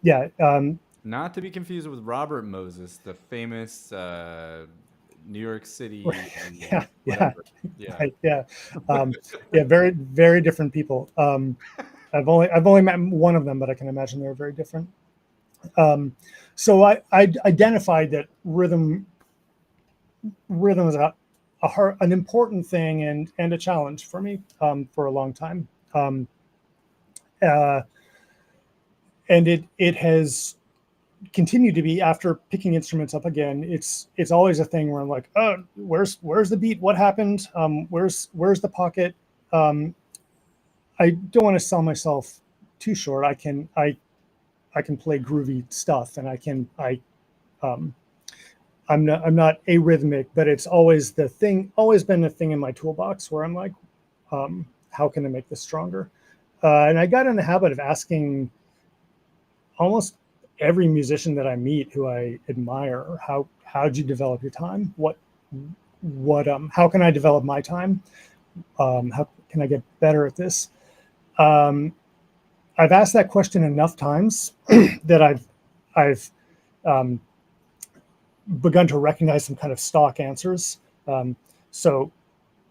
Yeah. Not to be confused with Robert Moses, the famous New York City. Yeah. Right, yeah. Very, very different people. I've only met one of them, but I can imagine they're very different. So I identified that rhythm is an important thing and a challenge for me for a long time. and it has continued to be after picking instruments up again. It's always a thing where I'm like, oh, where's the beat? What happened? Where's the pocket? I don't want to sell myself too short. I can play groovy stuff, and I'm not arrhythmic, but it's always been a thing in my toolbox where I'm like, how can I make this stronger? And I got in the habit of asking almost every musician that I meet who I admire, how'd you develop your time? How can I develop my time? How can I get better at this? I've asked that question enough times that I've begun to recognize some kind of stock answers. So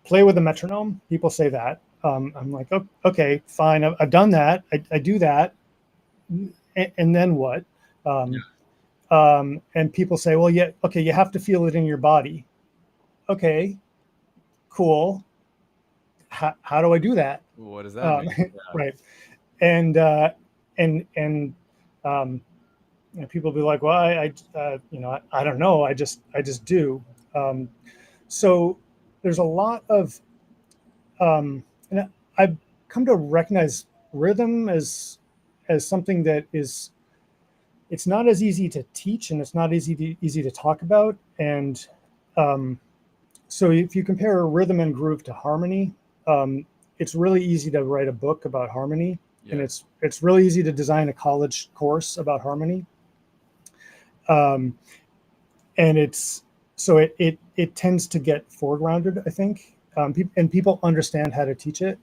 play with a metronome. People say that. I'm like, oh, okay, fine. I've done that. I do that. And then what? And people say, well, yeah, okay, you have to feel it in your body. Okay, cool. How do I do that? What does that mean? Right. And people be like, well, I don't know. I just do. So there's a lot of, and I've come to recognize rhythm as something that it's not as easy to teach, and it's not easy to talk about. And so if you compare rhythm and groove to harmony, it's really easy to write a book about harmony. Yeah. And it's really easy to design a college course about harmony. And it tends to get foregrounded, I think, and people understand how to teach it.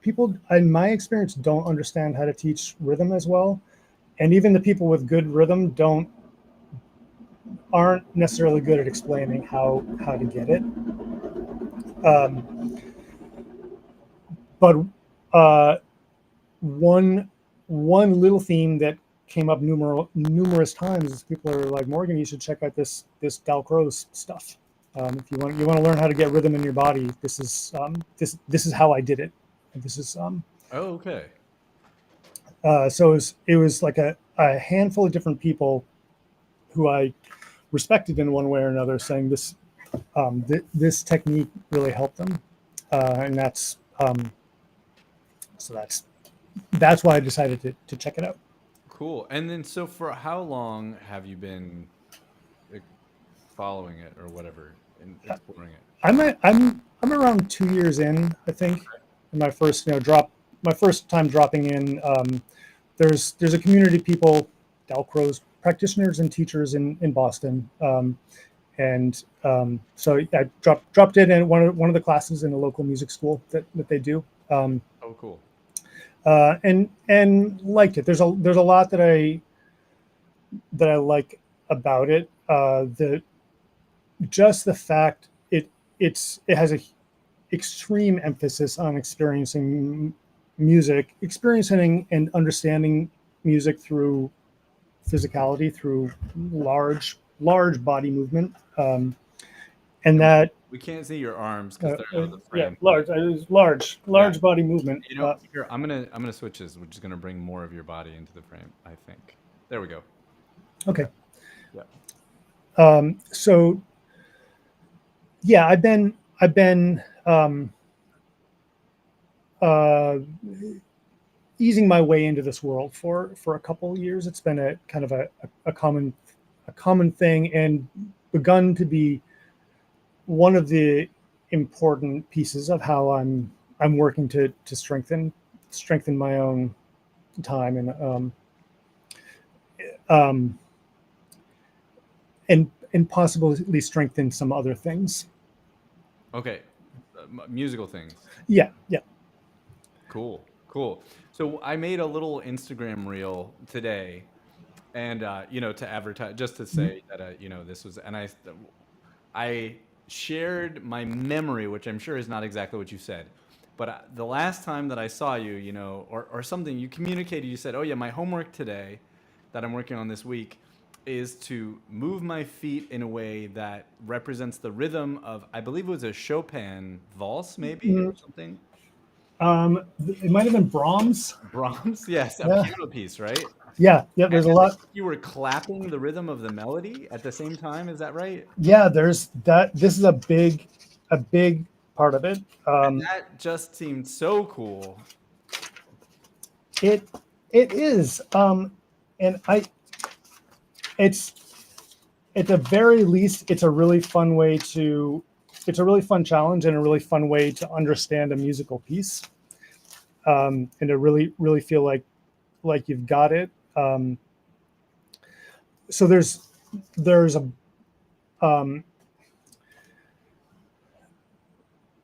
People, in my experience, don't understand how to teach rhythm as well, and even the people with good rhythm aren't necessarily good at explaining how to get it. But one little theme that came up numerous times is people are like, Morgan, you should check out this Dalcroze stuff. If you want to learn how to get rhythm in your body, this is how I did it. And this is oh, okay. So it was like a handful of different people who I respected in one way or another, saying this technique really helped them, and that's why I decided to check it out. Cool. And then, so for how long have you been following it or whatever and exploring it? I'm around 2 years in, I think. My first time dropping in. There's a community of people, Dalcroze practitioners and teachers in Boston, so I dropped in at one of the classes in a local music school that they do. Oh, cool. And liked it. There's a lot that I like about it. The fact it has a extreme emphasis on experiencing and understanding music through physicality, through large body movement, and that we can't see your arms because they're out of the frame. Yeah, large body movement. Here, I'm gonna switch this, which is gonna bring more of your body into the frame, I think. There we go. Okay. Yeah. So yeah, I've been easing my way into this world for a couple of years. It's been a kind of a common thing, and begun to be one of the important pieces of how I'm working to strengthen my own time and possibly strengthen some other things. Okay, musical things. Yeah. Cool. So I made a little Instagram reel today, and to advertise, just to say that this was, and I shared my memory, which I'm sure is not exactly what you said, but the last time that I saw you, or something, you communicated. You said, "Oh yeah, my homework today, that I'm working on this week, is to move my feet in a way that represents the rhythm of, I believe it was a Chopin valse, maybe, or something." It might have been Brahms. Brahms? Yes, a Yeah. piano piece, right? Yeah, there's a And lot. you were clapping the rhythm of the melody at the same time, is that right? Yeah, there's that. This is a big part of it. And that just seemed so cool. It is, and it's at the very least, it's a really fun challenge and a really fun way to understand a musical piece, and to really feel like you've got it. So there's a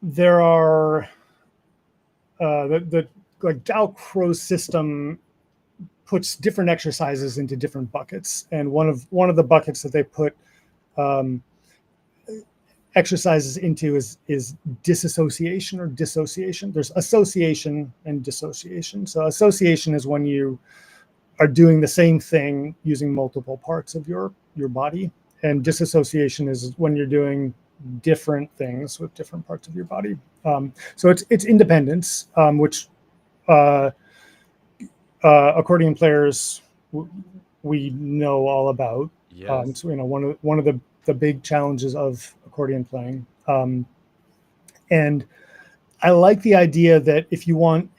there are the like Dalcroze system puts different exercises into different buckets, and one of the buckets that they put exercises into is disassociation or dissociation. There's association and dissociation. So association is when you are doing the same thing using multiple parts of your body, and disassociation is when you're doing different things with different parts of your body. So it's independence, which accordion players we know all about. Yes. So one of the big challenges of accordion playing, and I like the idea that if you want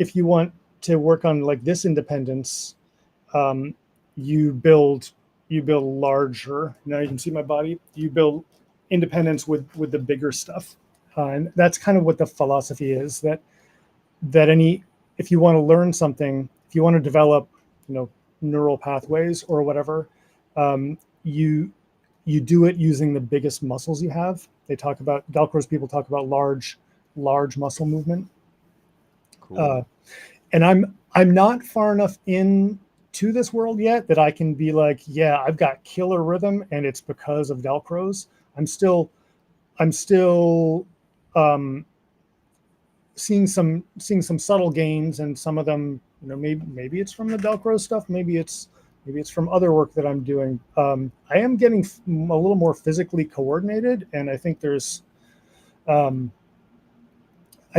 to work on like this independence, you build larger. Now you can see my body. You build independence with the bigger stuff, and that's kind of what the philosophy is. That if you want to learn something, if you want to develop, neural pathways or whatever, you do it using the biggest muscles you have. Dalcroze people talk about large muscle movement. Cool. And I'm not far enough into this world yet that I can be like, yeah, I've got killer rhythm and it's because of Dalcroze. I'm still seeing some subtle gains, and some of them, maybe it's from the Dalcroze stuff, maybe it's from other work that I'm doing. I am getting a little more physically coordinated, and I think there's, I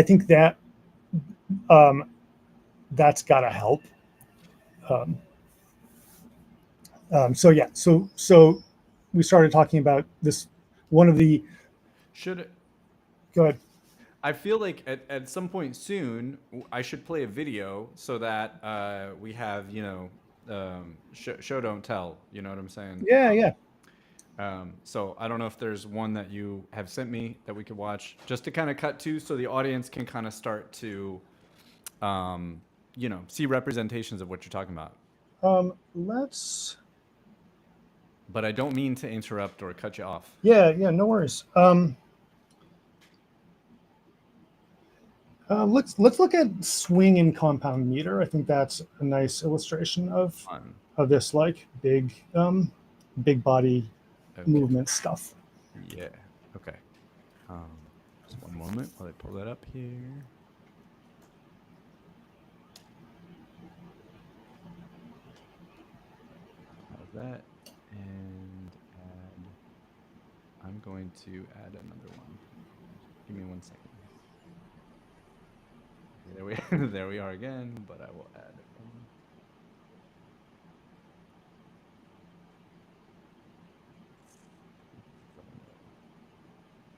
think that that's got to help. So yeah, so we started talking about this. One of the Go ahead. I feel like at some point soon I should play a video so that we have show don't tell. You know what I'm saying? Yeah. So I don't know if there's one that you have sent me that we could watch just to kind of cut to, so the audience can kind of start to, see representations of what you're talking about. Let's. But I don't mean to interrupt or cut you off. Yeah, no worries. Let's look at swing and compound meter. I think that's a nice illustration of this like big body movement stuff. Yeah. Okay. Just one moment while I pull that up here. How's that? And I'm going to add another one. Give me 1 second. There we are again, but I will add one.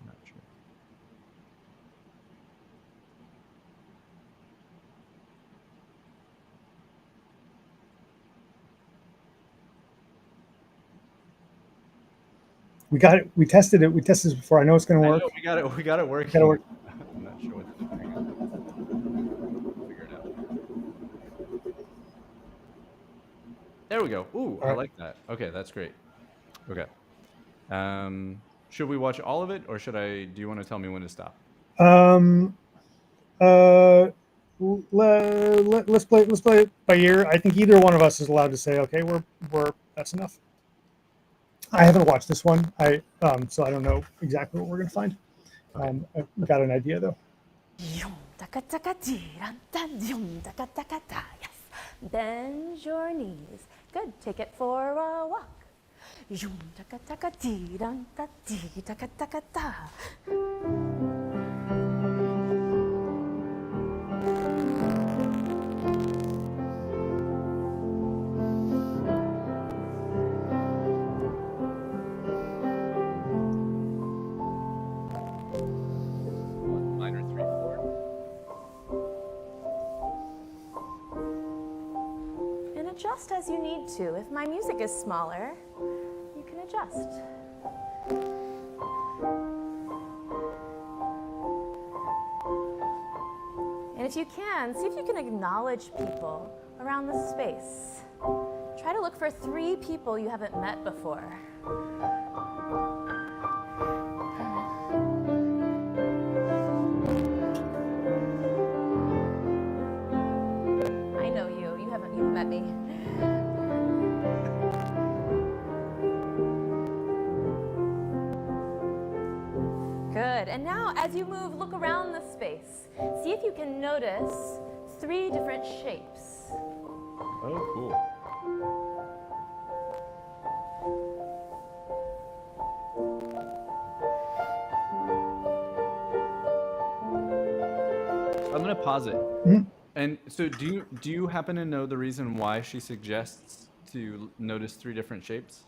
Not sure. We got it. We tested it. We tested this before. I know it's going to work. We got it working. Got it work. I'm not sure what to do. Hang on. Figure it out. There we go. Ooh, I like that. Okay, that's great. Okay. Should we watch all of it, or do you want to tell me when to stop? Let's play it by ear. I think either one of us is allowed to say, okay, we're that's enough. I haven't watched this one. So I don't know exactly what we're gonna find. I've got an idea though. Yes. Bend your knees. Good. Take it for a walk. adjust as you need to. If my music is smaller, you can adjust. And if you can, see if you can acknowledge people around the space. Try to look for 3 people you haven't met before. I know you. You've met me. Good. And now, as you move, look around the space. See if you can notice 3 different shapes. Oh, cool. I'm gonna pause it. Mm-hmm. And so, do you happen to know the reason why she suggests to notice 3 different shapes?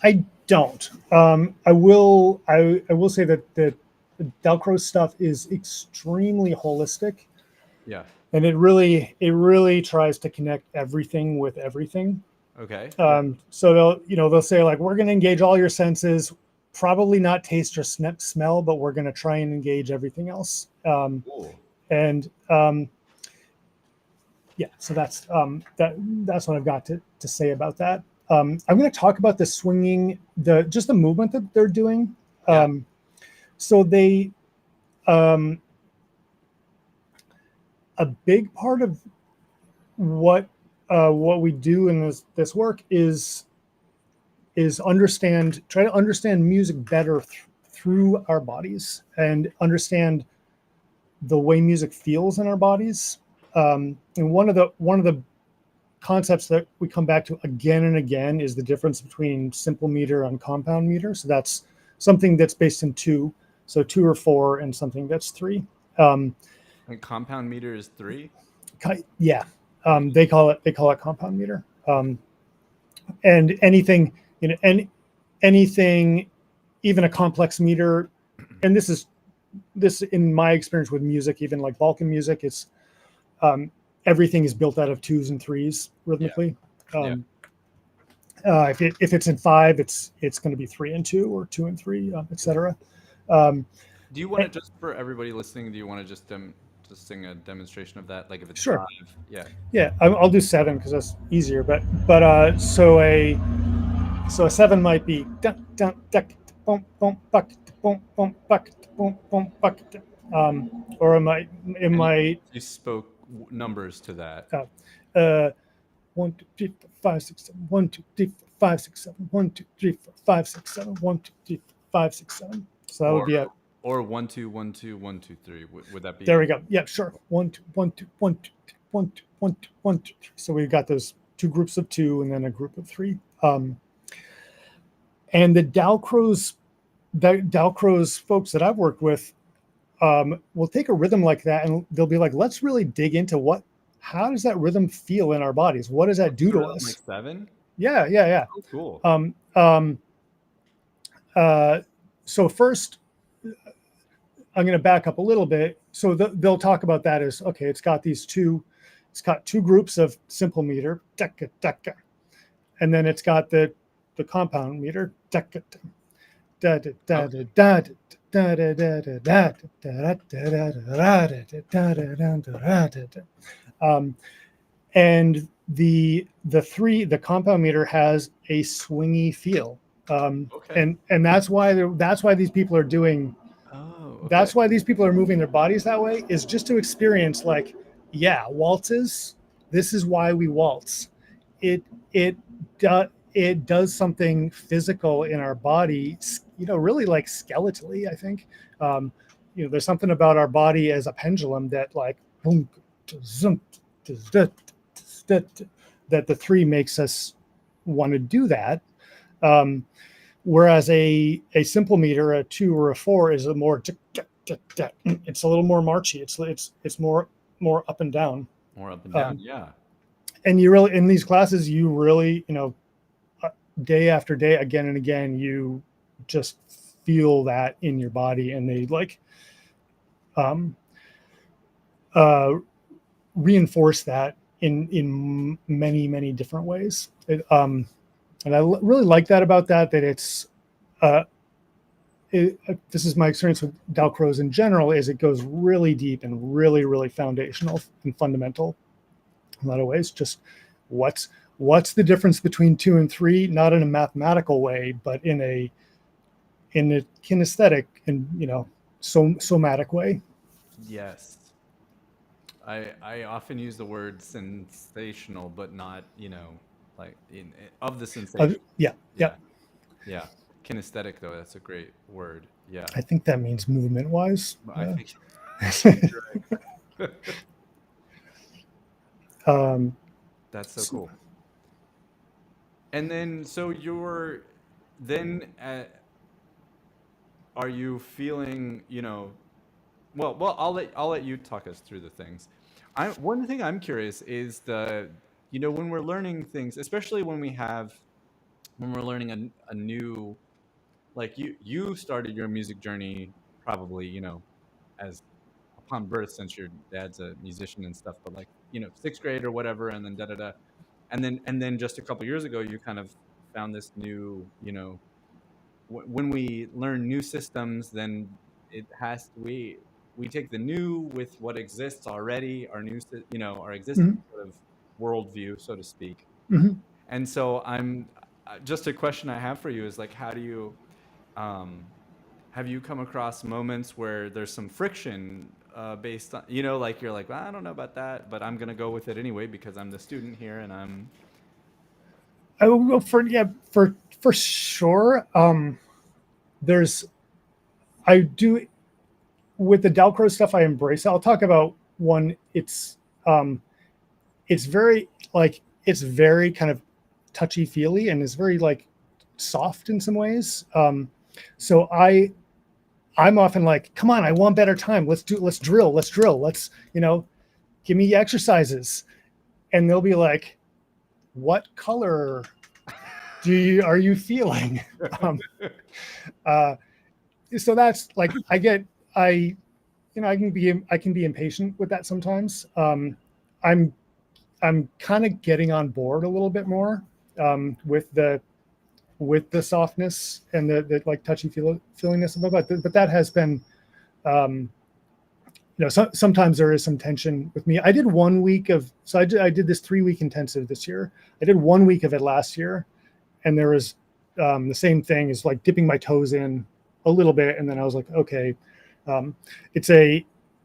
I don't. I will say that the Dalcroze stuff is extremely holistic, Yeah. and it really tries to connect everything with everything. Okay. So they'll say, like, we're going to engage all your senses, probably not taste or smell, but we're going to try and engage everything else. Cool. And yeah, so that's what I've got to say about that. I'm going to talk about the swinging, just the movement that they're doing. Yeah. So they, a big part of what we do in this work is try to understand music better through our bodies and understand the way music feels in our bodies. And one of the concepts that we come back to again and again is the difference between simple meter and compound meter. So that's something that's based in 2, so 2 or 4, and something that's 3. And compound meter is 3. Yeah, they call it compound meter. And anything, anything, even a complex meter, and this in my experience with music, even like Balkan music, it's everything is built out of 2s and 3s rhythmically. If it's in 5, it's going to be 3 and 2 or 2 and 3, etc. Do you want to, just for everybody listening, do you want to just sing a demonstration of that? Like if it's sure. 5? Yeah. Yeah, I'll do 7 because that's easier. But so a 7 might be dun dun duck bum bum buck bum bum buck bum bum buck. Or it might. You spoke numbers to that. 1 2 3 4 5 6 7 1 2 3 4 5 6 7 1 2 3 4 5 6 7 1 2 3 4 5 6 7. So that would be it. Or 1 2 1 2 1 2 3. Would that be? There we go. Yeah, sure. 1 2 1 2 1 2 1 2 1 2 1 2 3. So we've got those 2 groups of 2 and then a group of 3. And the Dalcroze folks that I've worked with will take a rhythm like that and they'll be like, let's really dig into how does that rhythm feel in our bodies? What does that do to us? Like 7? Yeah. Oh, cool. So first, I'm going to back up a little bit. So they'll talk about that as, okay, it's got 2 groups of simple meter, and then it's got the compound meter, and the compound meter has a swingy feel, okay. and that's why these people are doing. Oh, okay. That's why these people are moving their bodies that way, is just to experience, like, yeah, waltzes. This is why we waltz. It does something physical in our body, really like skeletally, I think. There's something about our body as a pendulum that, like, that the 3 makes us want to do that. Whereas a simple meter, a 2 or a 4, is a more, it's a little more marchy. It's more up and down. More up and down, yeah. And you really, in these classes, you really, day after day, again and again, you just feel that in your body, and they reinforce that in many different ways. And I really like that about that it's this is my experience with Dalcroze in general, is it goes really deep and really foundational and fundamental in a lot of ways. Just what's the difference between 2 and 3, not in a mathematical way, but in a kinesthetic and somatic way. Yes. I often use the word sensational, but not, like of the sensation. Yeah. Yeah. Kinesthetic, though, that's a great word. Yeah. I think that means movement wise. I think you're right. That's so cool. And then, so are you feeling, well, I'll let you talk us through the things. One thing I'm curious is when we're learning things, especially when we're learning a new, like you started your music journey probably, as upon birth, since your dad's a musician and stuff, but like, 6th grade or whatever, and then and then just a couple years ago, you kind of found this new, when we learn new systems, then we take the new with what exists already, our new, our existing sort of worldview, so to speak. And so just a question I have for you is like, how do you, have you come across moments where there's some friction based on, like you're like, well, I don't know about that, but I'm going to go with it anyway because I'm the student here and I'm. I will go for sure. I do with the Dalcroze stuff. I embrace it. I'll talk about one. It's very kind of touchy feely and is very like soft in some ways. So I'm often like, come on, I want better time. Let's drill. Let's, give me exercises. And they'll be like, what color are you feeling? So that's like, I can be impatient with that sometimes. I'm kind of getting on board a little bit more with the softness and the like touchy feelingness of it, but that has been, sometimes there is some tension with me. I did 1 week I did this 3-week intensive this year. I did 1 week of it last year, and there was the same thing as like dipping my toes in a little bit, and then I was like, okay, the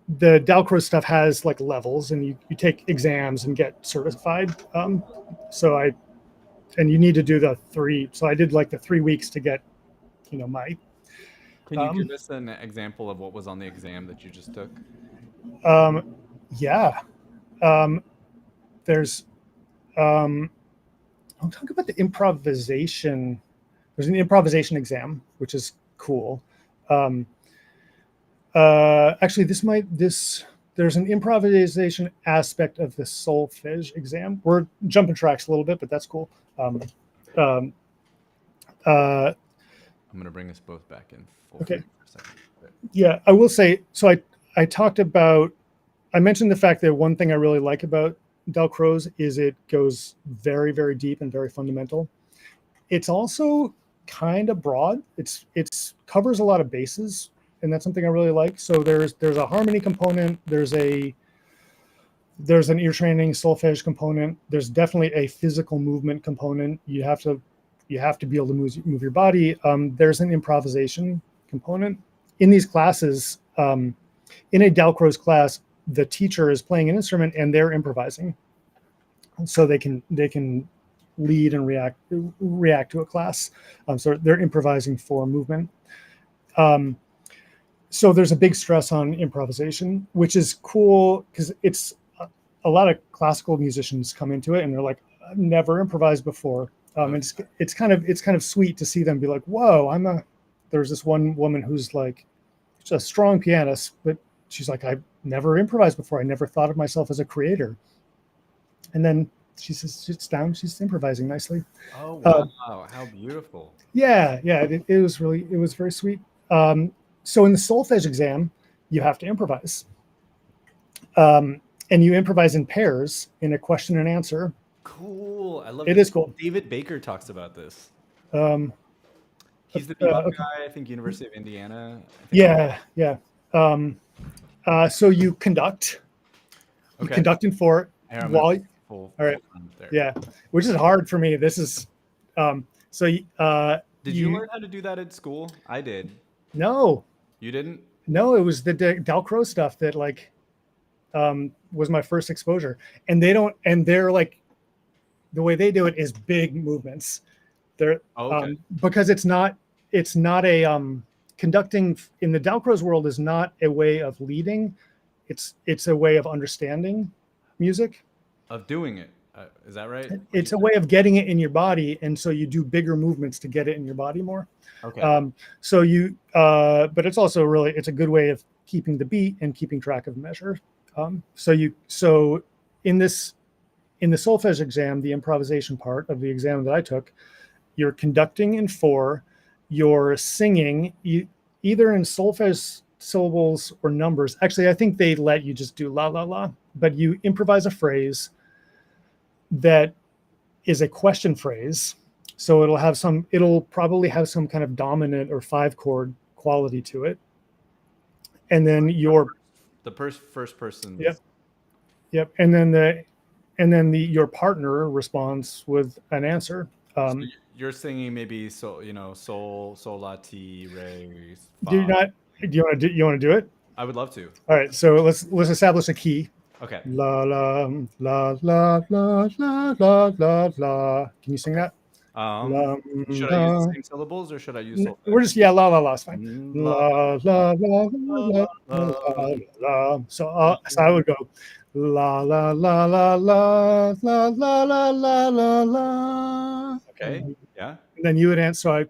Dalcroze stuff has like levels, and you take exams and get certified. And you need to do the 3. So I did like the 3 weeks to get, my. Can you give us an example of what was on the exam that you just took? Yeah. There's, I'll talk about the improvisation. There's an improvisation exam, which is cool. Actually, there's an improvisation aspect of the solfege exam. We're jumping tracks a little bit, but that's cool. I'm going to bring us both back in full okay. For a second. Yeah, I will say, so I mentioned the fact that one thing I really like about Dalcroze is it goes very, very deep and very fundamental. It's also kind of broad. It's covers a lot of bases, and that's something I really like. So there's a harmony component, there's an ear training solfege component, there's definitely a physical movement component. You have to be able to move your body. There's an improvisation component in these classes. In a Dalcroze class, the teacher is playing an instrument and they're improvising, so they can lead and react to a class. So they're improvising for movement. So there's a big stress on improvisation, which is cool because it's a lot of classical musicians come into it and they're like, I've never improvised before. It's kind of sweet to see them be like, whoa, there's this one woman who's like a strong pianist, but she's like, I've never improvised before. I never thought of myself as a creator. And then she sits down, she's improvising nicely. Oh, wow. How beautiful. Yeah. It was very sweet. So in the solfege exam, you have to improvise. and you improvise in pairs in a question and answer. Cool. I love It this. is cool. David Baker talks about this. Um, He's the bebop okay. guy, I think University of Indiana. I think. Yeah. So you conduct. You Okay. conduct in four Here, I'm while. gonna full All right. on there. Yeah, which is hard for me. This is so. Did you learn how to do that at school? I did. No, You didn't? no, it was the Dalcroze stuff that like was my first exposure, and they're like the way they do it is big movements. They're Oh, okay. because it's not a conducting in the Dalcroze world is not a way of leading. It's a way of understanding music. Of doing it. Is that right? It's a way of getting it in your body, and so you do bigger movements to get it in your body more. Okay. But it's also really it's a good way of keeping the beat and keeping track of measure. So in the solfege exam, the improvisation part of the exam that I took, you're conducting in four, you're singing either in solfege syllables or numbers. Actually, I think they let you just do la la la, but you improvise a phrase that is a question phrase. So it'll probably have some kind of dominant or 5-chord quality to it. And then your first person. Yep. And then your partner responds with an answer. So you're singing maybe sol la ti re fa. Do you want to do it? I would love to. All right. So let's establish a key. Okay. La la la la la la la la la. Can you sing that? Should I use the same syllables or should I use solfege? We're just la la la. It's fine. La la la la la la. So I would go la la la la la la la la la la. Okay. Yeah. And then you would answer.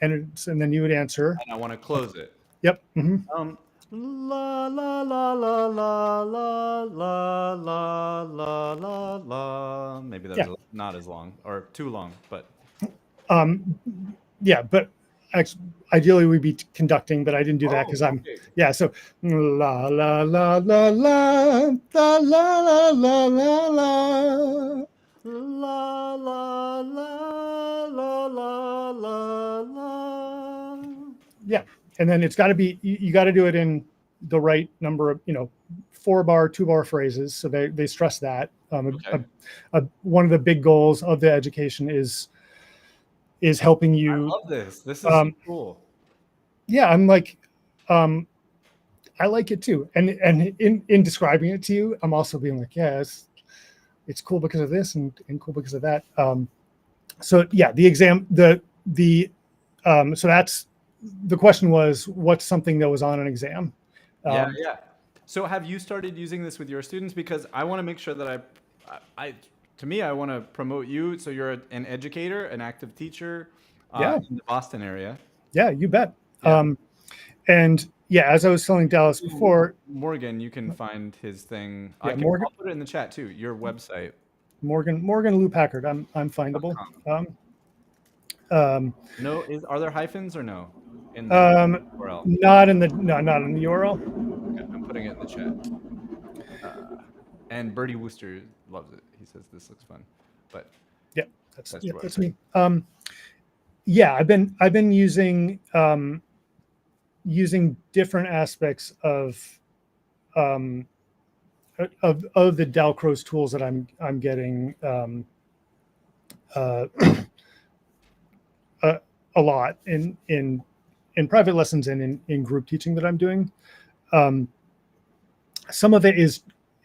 And then you would answer. And I want to close it. Yep. Mm-hmm. La la la la la la la la la la la. Maybe that's not as long or too long, but. Yeah, but ideally we'd be conducting, but I didn't do that because So la la la la la la la la la la la la la la la la. Yeah, and then it's got to be you got to do it in the right number of 4-bar, 2-bar phrases. So they stress that. One of the big goals of the education is helping you. I love this. This is so cool. Yeah, I'm like, I like it too. And in describing it to you, I'm also being like, yeah, it's cool because of this and cool because of that. So yeah, the exam, so that's the question was, what's something that was on an exam? Yeah. So have you started using this with your students? Because I want to make sure that I want to promote you. So you're an educator, an active teacher in the Boston area. Yeah, you bet. Yeah. And yeah, as I was telling Dallas before, Morgan, you can find his thing. Yeah, I'll put it in the chat too. Your website. Morgan Liu-Packard. I'm findable. No, are there hyphens or no? In the URL? Not in the URL. Okay, I'm putting it in the chat. And Bertie Wooster loves it. He says this looks fun, but that's me. I've been using different aspects of the Dalcroze tools that I'm getting a lot in private lessons and in group teaching that I'm doing. Some of it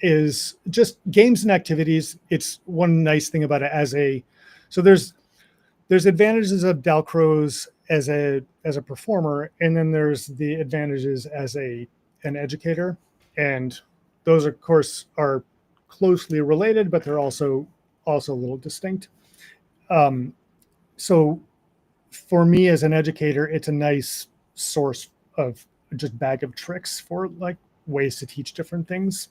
is just games and activities. It's one nice thing about it so there's advantages of Dalcroze as a performer, and then there's the advantages as an educator, and those of course are closely related, but they're also a little distinct. So for me as an educator, it's a nice source of just bag of tricks for like ways to teach different things,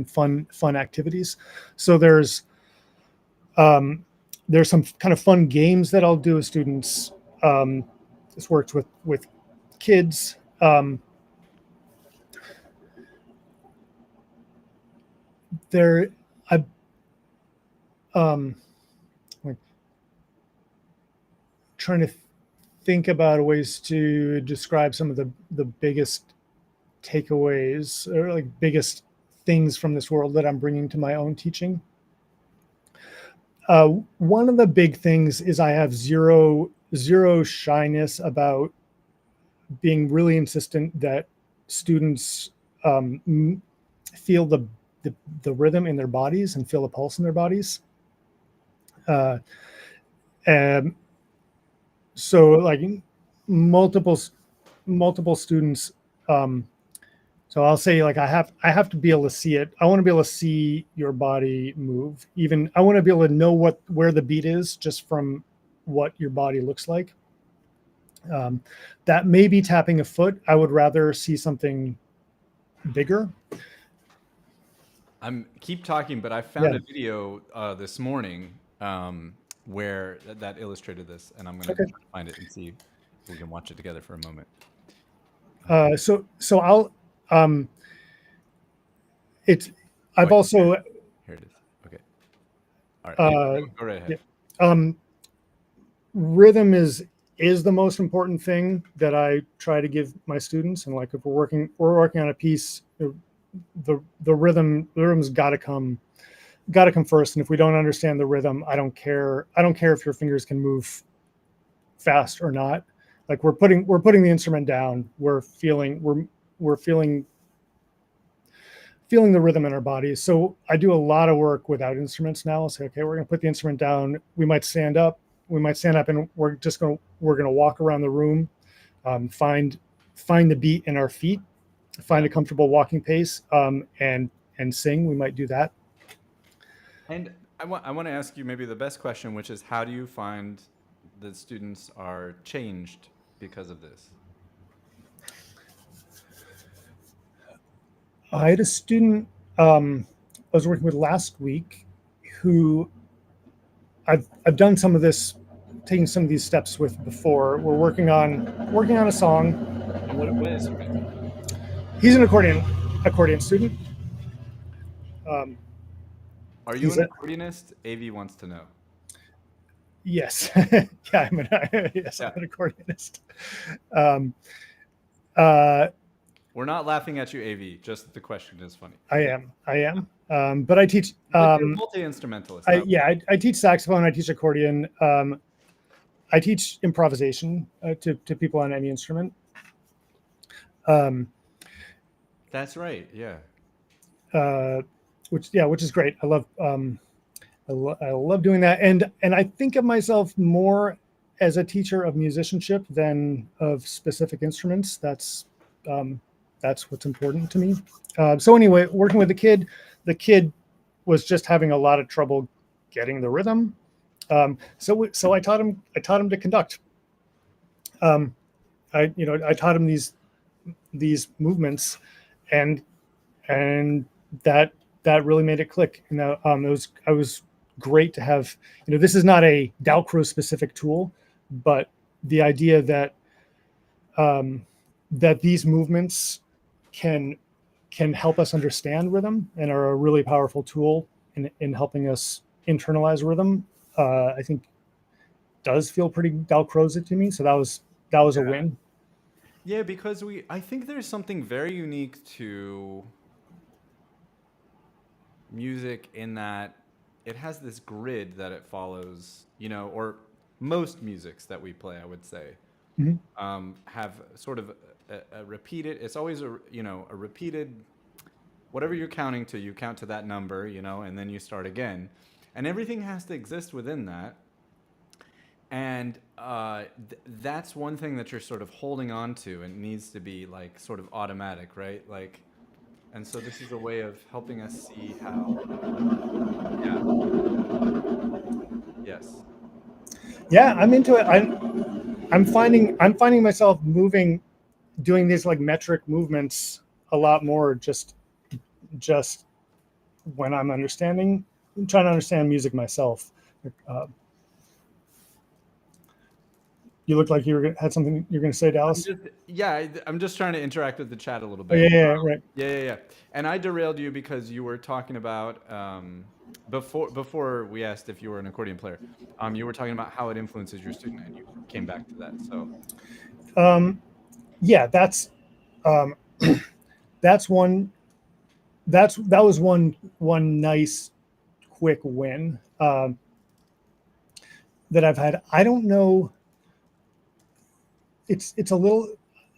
fun activities. So there's some kind of fun games that I'll do with students. This works with kids. there, I like trying to think about ways to describe some of the biggest takeaways or like biggest things from this world that I'm bringing to my own teaching. One of the big things is I have zero shyness about being really insistent that students feel the rhythm in their bodies and feel the pulse in their bodies. And so like multiple students, so I'll say like I have to be able to see it. I want to be able to see your body move. Even I want to be able to know where the beat is just from what your body looks like. That may be tapping a foot. I would rather see something bigger. Keep talking, but I found a video this morning where that illustrated this, and I'm going to find it and see if we can watch it together for a moment. So I'll I've also here it is. Okay. All right. Go right ahead. Yeah. Rhythm is the most important thing that I try to give my students, and like if we're working on a piece, the rhythm's got to come first. And if we don't understand the rhythm, I don't care if your fingers can move fast or not. Like we're putting the instrument down. We're feeling the rhythm in our bodies. So I do a lot of work without instruments now. I'll say, okay, we're going to put the instrument down. We might stand up and we're going to walk around the room, find the beat in our feet, find a comfortable walking pace, and sing. We might do that. And I want to ask you maybe the best question, which is how do you find that students are changed because of this? I had a student I was working with last week who I've done some of this, taking some of these steps with before. We're working on a song. And what is it? He's an accordion student. Are you an accordionist? AV wants to know. Yes. Yeah, I'm an accordionist. We're not laughing at you, AV. Just the question is funny. I am. But I teach. You're multi-instrumentalist. I teach saxophone. I teach accordion. I teach improvisation to people on any instrument. That's right. Yeah. Which is great. I love doing that, and I think of myself more as a teacher of musicianship than of specific instruments. That's what's important to me. So anyway, working with the kid was just having a lot of trouble getting the rhythm. So I taught him to conduct. I taught him these movements, and that really made it click. It was great to have. This is not a Dalcroze specific tool, but the idea that these movements can help us understand rhythm and are a really powerful tool in helping us internalize rhythm. I think does feel pretty Dalcroze to me. So that was a win. Yeah, because I think there's something very unique to music in that it has this grid that it follows, or most musics that we play, I would say, have sort of a repeated, it's always a repeated, whatever you're counting to, you count to that number, and then you start again. And everything has to exist within that. And that's one thing that you're sort of holding on to and needs to be like sort of automatic, right? Like, and so this is a way of helping us see how, yes. Yeah, I'm into it. I'm finding myself doing these like metric movements a lot more just when I'm trying to understand music myself. you look like had something you're going to say, Dallas. I'm just trying to interact with the chat a little Oh, bit. right. Yeah. And I derailed you because you were talking about before we asked if you were an accordion player. You were talking about how it influences your student, and you came back to that. So yeah, that was one nice quick win that I've had. I don't know. It's a little.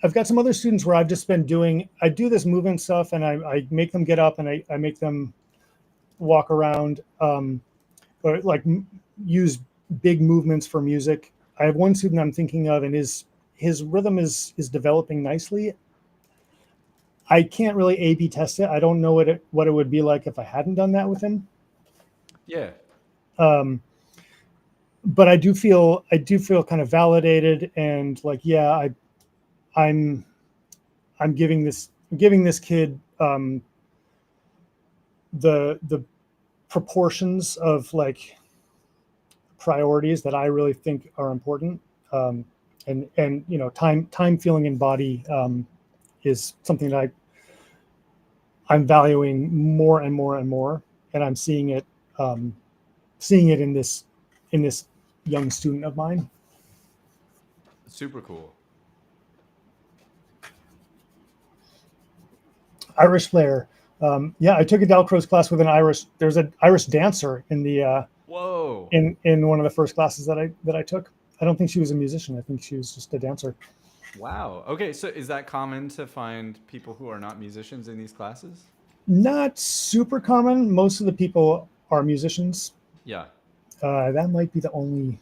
I've got some other students where I've just been I do this movement stuff, and I make them get up, and I make them walk around, or like use big movements for music. I have one student I'm thinking of, and his rhythm is developing nicely. I can't really A/B test it. I don't know what it would be like if I hadn't done that with him. Yeah. But I do feel kind of validated, and like, yeah, I'm giving this kid the proportions of like priorities that I really think are important. And you know, time, feeling, and body is something that I'm valuing more and more and more, and I'm seeing it in this young student of mine. Super cool. Irish player. Yeah, I took a Dalcroze class with an Irish. There's an Irish dancer in the whoa in one of the first classes that I took. I don't think she was a musician. I think she was just a dancer. Wow. Okay, so is that common to find people who are not musicians in these classes? Not super common. Most of the people are musicians. Yeah. That might be the only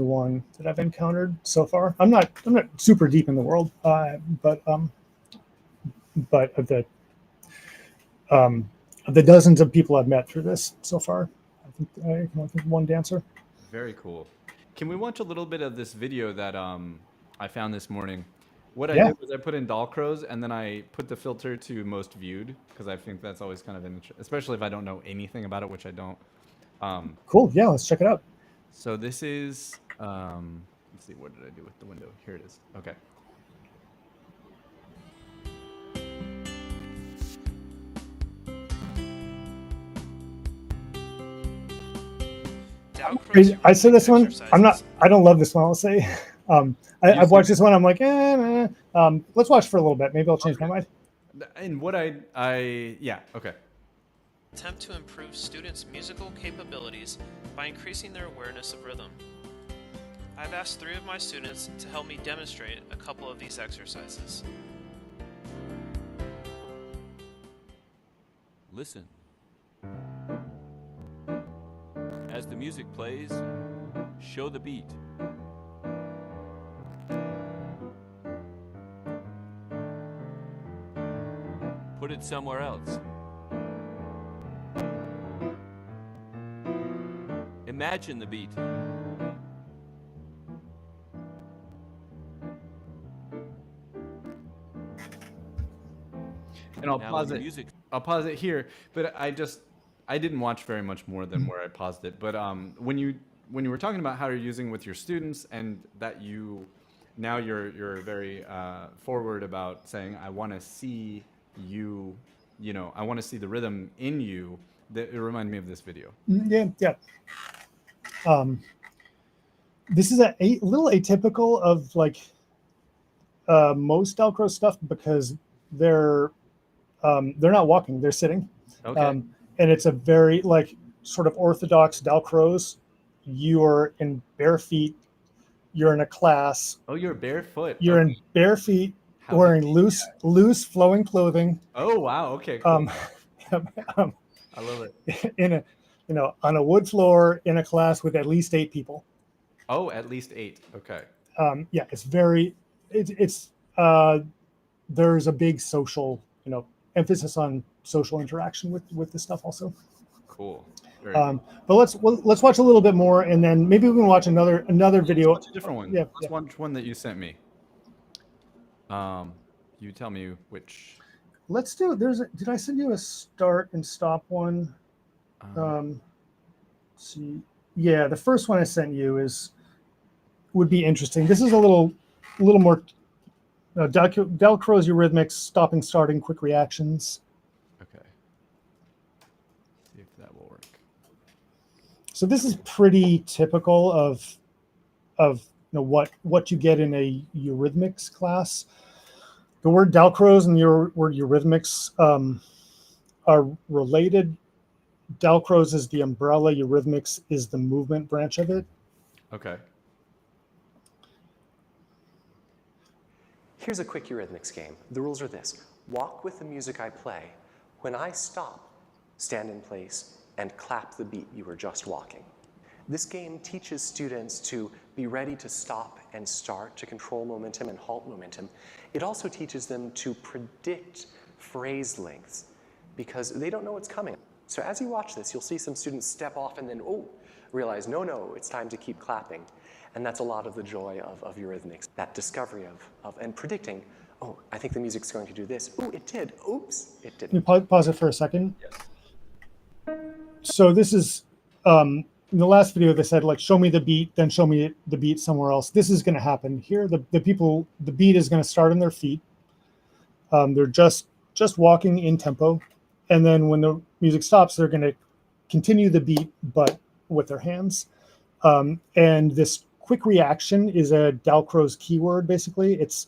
one that I've encountered so far. I'm not super deep in the world, but of the dozens of people I've met through this so far, I can only think of one dancer. Very cool. Can we watch a little bit of this video that I found this morning? What I did was I put in Dalcroze, and then I put the filter to most viewed, because I think that's always kind of interesting, especially if I don't know anything about it, which I don't. Cool. Yeah, let's check it out. So this is, let's see, what did I do with the window? Here it is. Okay. I said this one. I don't love this one. I'll say. I've watched this one. I'm like, let's watch for a little bit. Maybe I'll change my mind. And what yeah, okay. Attempt to improve students' musical capabilities by increasing their awareness of rhythm. I've asked 3 of my students to help me demonstrate a couple of these exercises. Listen. As the music plays, show the beat. Put it somewhere else. Imagine the beat. And I'll pause it. I'll pause it here, but I didn't watch very much more than where I paused it. But when you were talking about how you're using with your students, and that you're very forward about saying, I want to see you, I want to see the rhythm in you. That it reminded me of this video. Yeah. This is a little atypical of like most Dalcroze stuff, because they're not walking, they're sitting. Okay. And it's a very like sort of orthodox Dalcroze. You're in bare feet. You're in a class. Oh, you're barefoot. You're in bare feet, wearing loose flowing clothing. Oh wow. Okay. Cool. I love it. On a wood floor in a class with at least 8 people. Oh, at least 8. Okay. Yeah, it's there's a big social, emphasis on social interaction with this stuff also. Cool. But let's watch a little bit more, and then maybe we can watch another video. Let's watch a different one. Yeah. Let's watch one that you sent me. You tell me which. Let's do. Did I send you a start and stop one? Let's see. Yeah, the first one I sent you is would be interesting. This is a little more Dalcroze Eurythmics, stopping, starting, quick reactions. Okay. See if that will work. So this is pretty typical of what you get in a Eurythmics class. The word Dalcroze and the word Eurythmics are related. Dalcroze is the umbrella, Eurythmics is the movement branch of it. Okay. Here's a quick Eurythmics game. The rules are this. Walk with the music I play. When I stop, stand in place and clap the beat you were just walking. This game teaches students to be ready to stop and start, to control momentum and halt momentum. It also teaches them to predict phrase lengths because they don't know what's coming. So as you watch this, you'll see some students step off and then, realize, no, it's time to keep clapping. And that's a lot of the joy of Eurythmics, that discovery of and predicting, I think the music's going to do this. It did. Oops, it didn't. Can you pause it for a second? Yes. So this is, in the last video they said, like, show me the beat, then show me the beat somewhere else. This is going to happen here. The beat is going to start on their feet. They're just walking in tempo. And then when the music stops, they're going to continue the beat, but with their hands. And this quick reaction is a Dalcroze keyword. Basically, it's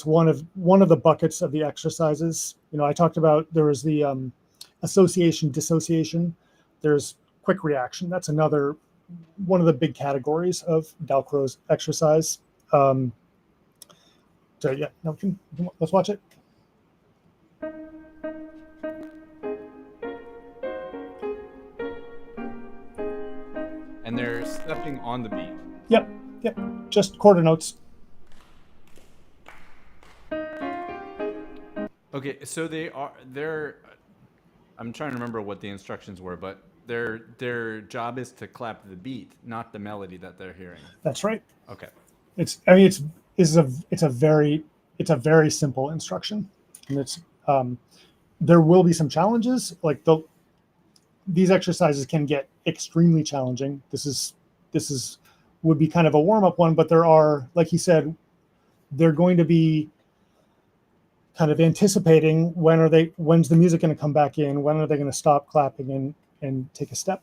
one of the buckets of the exercises. I talked about there was the association, dissociation. There's quick reaction. That's another one of the big categories of Dalcroze exercise. So yeah, let's watch it. And they're stepping on the beat. Yep. Just quarter notes. Okay, so they're I'm trying to remember what the instructions were, but their job is to clap the beat, not the melody that they're hearing. That's right. Okay. It's a very simple instruction, and it's there will be some challenges. Like these exercises can get extremely challenging. This would be kind of a warm-up one, but there are, like he said, they're going to be kind of anticipating when's the music going to come back in, when are they going to stop clapping and take a step.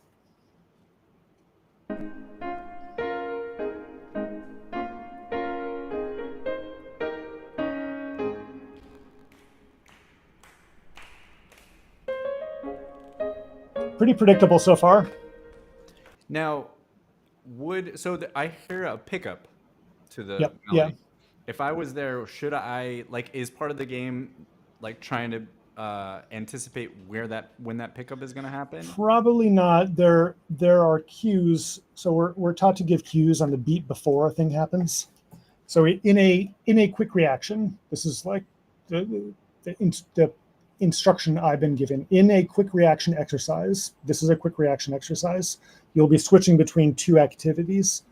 Pretty predictable so far. Now, I hear a pickup to the Yep, melody. yeah. If I was there, should I is part of the game trying to anticipate when that pickup is going to happen? Probably not. There are cues. So we're taught to give cues on the beat before a thing happens. So in a quick reaction, this is like the instruction I've been given. In a quick reaction exercise, this is a quick reaction exercise, you'll be switching between two activities.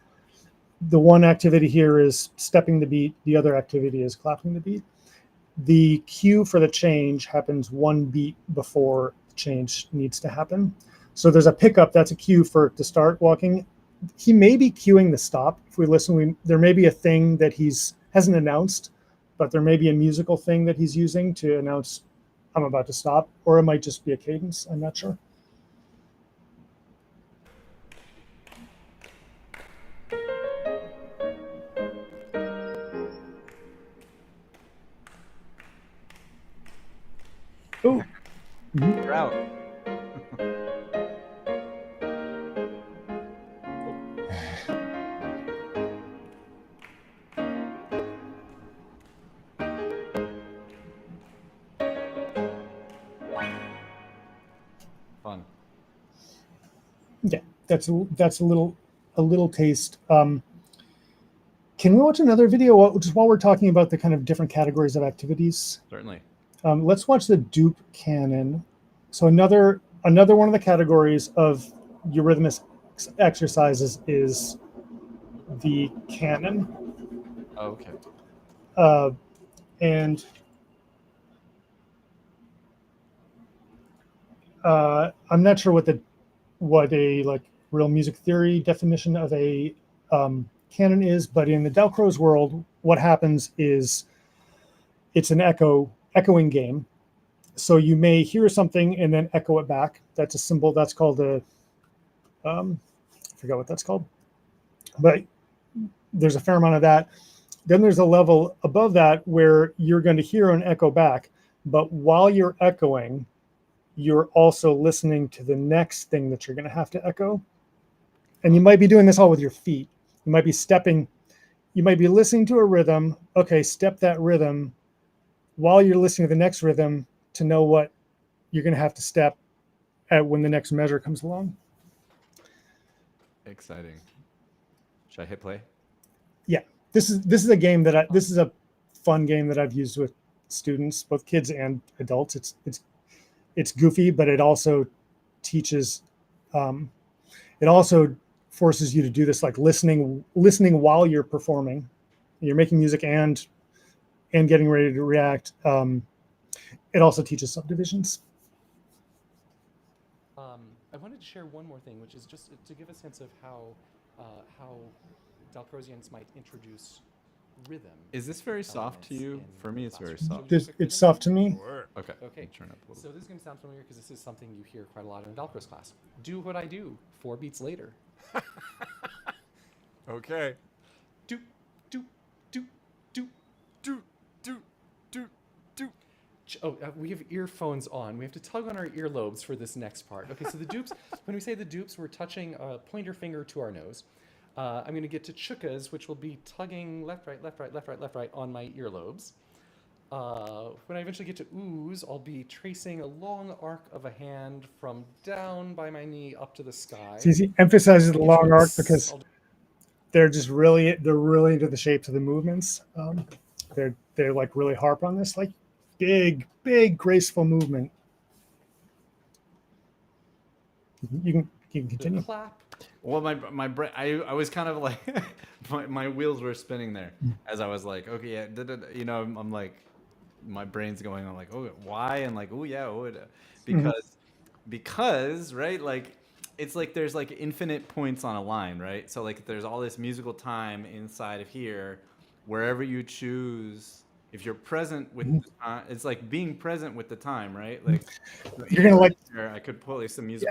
The one activity here is stepping the beat. The other activity is clapping the beat. The cue for the change happens one beat before the change needs to happen. So there's a pickup, that's a cue to start walking. He may be cueing the stop. If we listen, there may be a thing that hasn't announced, but there may be a musical thing that he's using to announce, I'm about to stop, or it might just be a cadence. I'm not sure. Oh, You're out. Fun. yeah, that's a little taste. Can we watch another video just while we're talking about the kind of different categories of activities? Certainly. Let's watch the dupe canon. So another one of the categories of Eurythmics exercises is the canon. Oh, okay. And I'm not sure what a like real music theory definition of a canon is, but in the Dalcroze world, what happens is it's an echoing game. So you may hear something and then echo it back. That's a symbol. That's called a, I forgot what that's called, but there's a fair amount of that. Then there's a level above that where you're going to hear an echo back, but while you're echoing, you're also listening to the next thing that you're going to have to echo. And you might be doing this all with your feet. You might be stepping, you might be listening to a rhythm. Okay, step that rhythm while you're listening to the next rhythm to know what you're going to have to step at when the next measure comes along. Exciting. Should I hit play? Yeah, this is a game that this is a fun game that I've used with students, both kids and adults. It's goofy, but it also teaches. It also forces you to do this, like listening while you're performing. You're making music and getting ready to react. It also teaches subdivisions. I wanted to share one more thing, which is just to give a sense of how Dalcrozians might introduce rhythm. Is this very soft to you? For me, it's very soft. It's soft to me. Okay. Okay. Turn up a little. So this is going to sound familiar because this is something you hear quite a lot in Dalcroze class. Do what I do 4 beats later. Okay. Do, do, do, do, do, do, do, do. Oh, we have earphones on. We have to tug on our earlobes for this next part. Okay, so the dupes, when we say the dupes, we're touching a pointer finger to our nose. I'm going to get to chukas, which will be tugging left, right, left, right, left, right, left, right on my earlobes. When I eventually get to oohs, I'll be tracing a long arc of a hand from down by my knee up to the sky. So he emphasizes the long arc because they're really into the shapes of the movements. They're like really harp on this, like big graceful movement. You can continue. The clap. Well, my brain, I was kind of like, my wheels were spinning there as I was like, okay, yeah, you know, I'm like, my brain's going on like, oh, why? And like, oh yeah, because right, like, it's like there's like infinite points on a line, right? So like there's all this musical time inside of here, wherever you choose. If you're present with the time, it's like being present with the time, right? Like you're gonna like. I could play some music.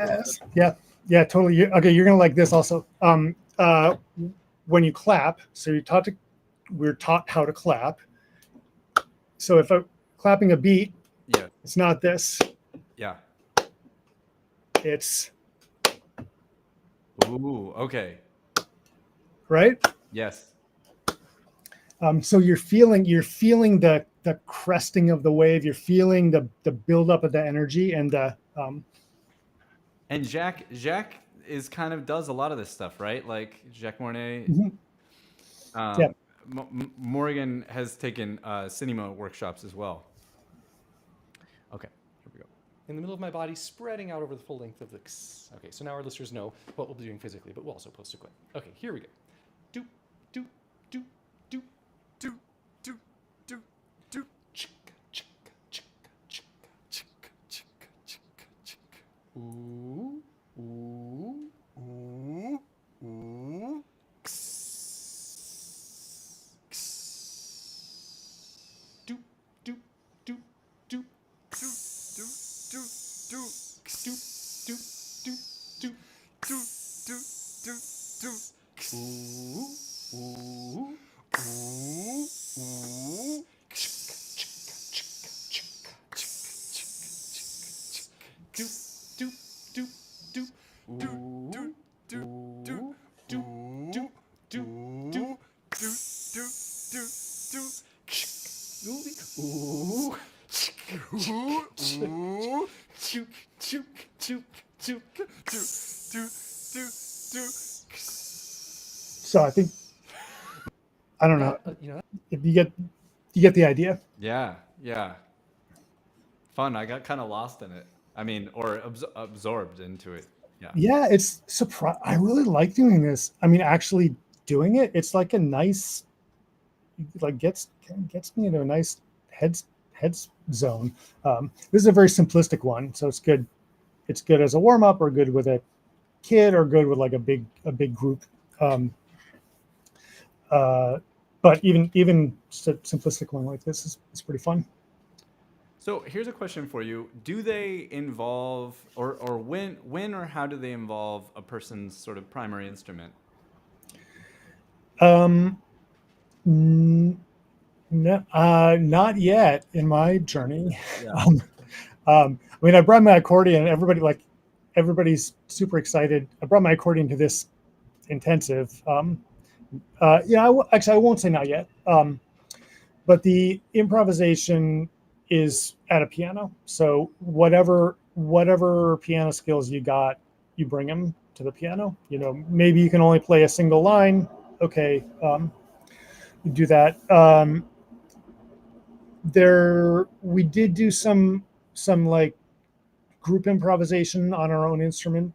Yes. Yeah, totally. Okay, you're gonna like this also. When you clap, so we're taught how to clap. So if I'm clapping a beat, yeah, it's not this. Yeah. It's. Ooh. Okay. Right. Yes. So you're feeling the cresting of the wave. You're feeling the buildup of the energy and the. And Jacques is kind of does a lot of this stuff, right? Like Jacques Mornet. Yeah. Morgan has taken cinema workshops as well. Okay, here we go. In the middle of my body, spreading out over the full length of the x. Okay, so now our listeners know what we'll be doing physically, but we'll also post a clip. Okay, here we go. Do, do, do, do, do, do, do, do. Chicka, chicka, chicka, chicka, chicka, chicka, chicka, chicka. Ooh, ooh, ooh, ooh. So I think I don't know if you get the idea. Yeah. Fun. I got kind of lost in it. I mean, or absorbed into it. Yeah. Yeah, it's surprise. I really like doing this. I mean, actually doing it, it's like a nice, like gets me into a nice head zone. This is a very simplistic one, so it's good. It's good as a warm up, or good with a kid, or good with like a big group. But even just a simplistic one like this is pretty fun. So here's a question for you: do they involve, or when or how do they involve a person's sort of primary instrument? No, not yet in my journey. Yeah. I mean, I brought my accordion. Everybody's super excited. I brought my accordion to this intensive. Actually, I won't say not yet. But the improvisation is at a piano. So whatever piano skills you got, you bring them to the piano. Maybe you can only play a single line. Okay, you do that. We did do some like group improvisation on our own instrument,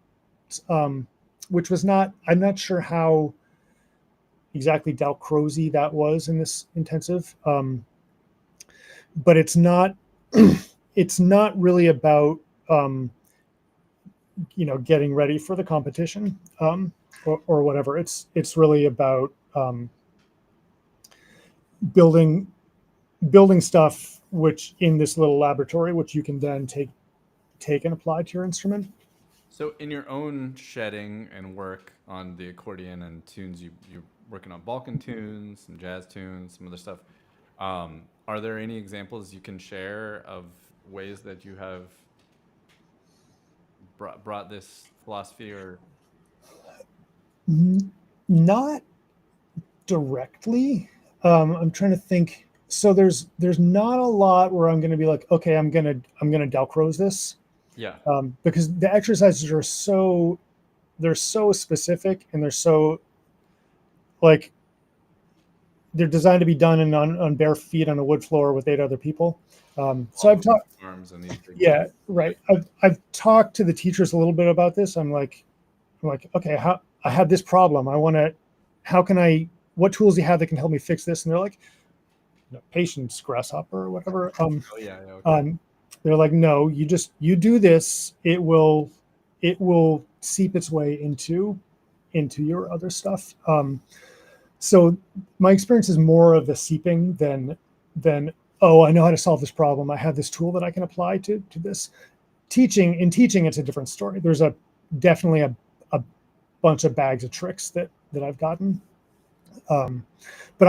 which was not. I'm not sure how exactly Dalcroze that was in this intensive, but it's not. It's not really about getting ready for the competition or whatever. It's really about building stuff which in this little laboratory, which you can then take and apply to your instrument. So in your own shedding and work on the accordion and tunes, you're working on Balkan tunes and jazz tunes, some other stuff. Are there any examples you can share of ways that you have brought this philosophy or? Not directly. I'm trying to think. So there's not a lot where I'm going to be like, okay, I'm gonna Dalcroze this. Yeah. Because the exercises are so specific and they're so like they're designed to be done on bare feet on a wood floor with 8 other people. So I've talked. Arms and these things. Yeah, right. I've talked to the teachers a little bit about this. I'm like, okay, I have this problem. What tools do you have that can help me fix this? And they're like, patience, grasshopper, or whatever. Oh yeah. Okay. They're like, no, you do this. It will seep its way into your other stuff. So my experience is more of the seeping than oh, I know how to solve this problem. I have this tool that I can apply to this. In teaching, it's a different story. There's definitely a bunch of bags of tricks that I've gotten. But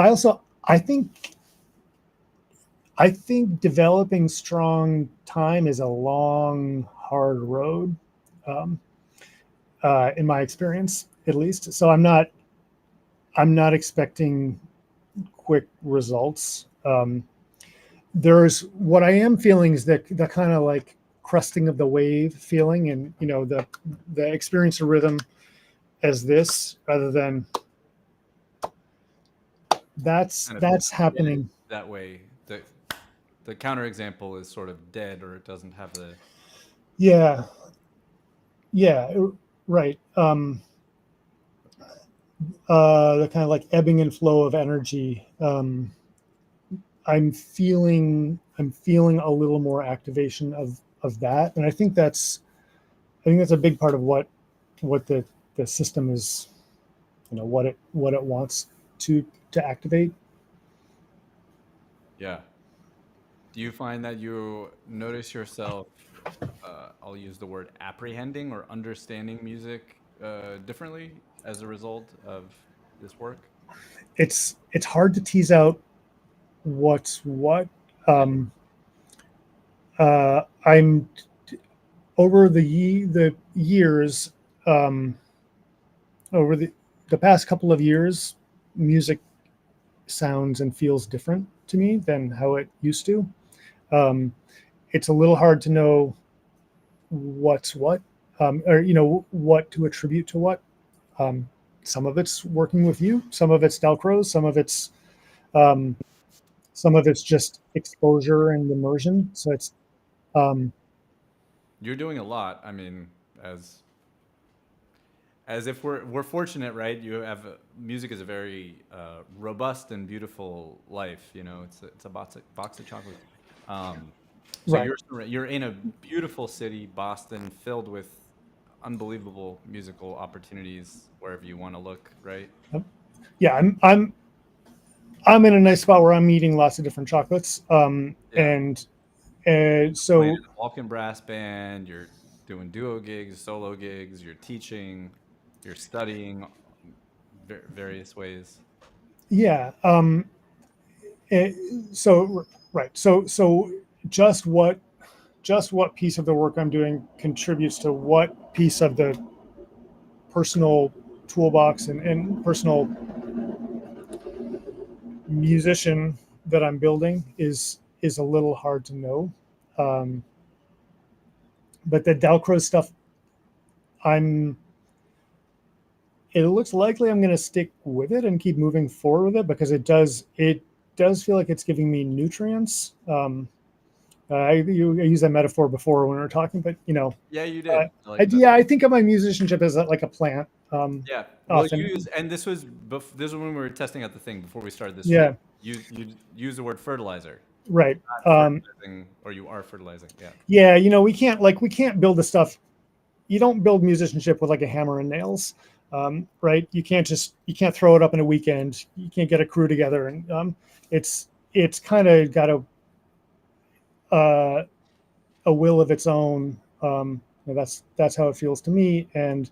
I think developing strong time is a long, hard road, in my experience, at least. So I'm not expecting quick results. What I am feeling is the kind of like crusting of the wave feeling, and the experience of rhythm as this, rather than that's happening that way. The counterexample is sort of dead, or it doesn't have the. Yeah, right. The kind of like ebbing and flow of energy. I'm feeling a little more activation of that, and I think that's a big part of what the system is, what it wants to activate. Yeah. Do you find that you notice yourself, I'll use the word apprehending or understanding music differently as a result of this work? It's hard to tease out what's what. I'm over the years, over the past couple of years, music sounds and feels different to me than how it used to. It's a little hard to know what's what, or what to attribute to what. Some of it's working with you, some of it's Dalcroze, some of it's just exposure and immersion. So it's you're doing a lot. I mean, as if we're fortunate, right? You have music is a very robust and beautiful life. It's a box of chocolate. So right. You're in a beautiful city, Boston, filled with unbelievable musical opportunities wherever you want to look, right? Yeah, I'm in a nice spot where I'm eating lots of different chocolates. Yeah. And so Playing in a walking brass band, you're doing duo gigs, solo gigs, you're teaching, you're studying various ways. yeah. eh, so right. So just what piece of the work I'm doing contributes to what piece of the personal toolbox and personal musician that I'm building is a little hard to know. Um, but the Dalcroze stuff, it looks likely I'm going to stick with it and keep moving forward with it because it does feel like it's giving me nutrients. I used that metaphor before when we were talking, but Yeah, you did. I like that. I think of my musicianship as like a plant. Yeah. Well, often. you use, and this was when we were testing out the thing before we started this. Yeah. You use the word fertilizer. Right. Fertilizing, or you are fertilizing. Yeah. Yeah, we can't build the stuff. You don't build musicianship with like a hammer and nails, right? You can't throw it up in a weekend. You can't get a crew together, and it's kind of got a will of its own. That's how it feels to me, and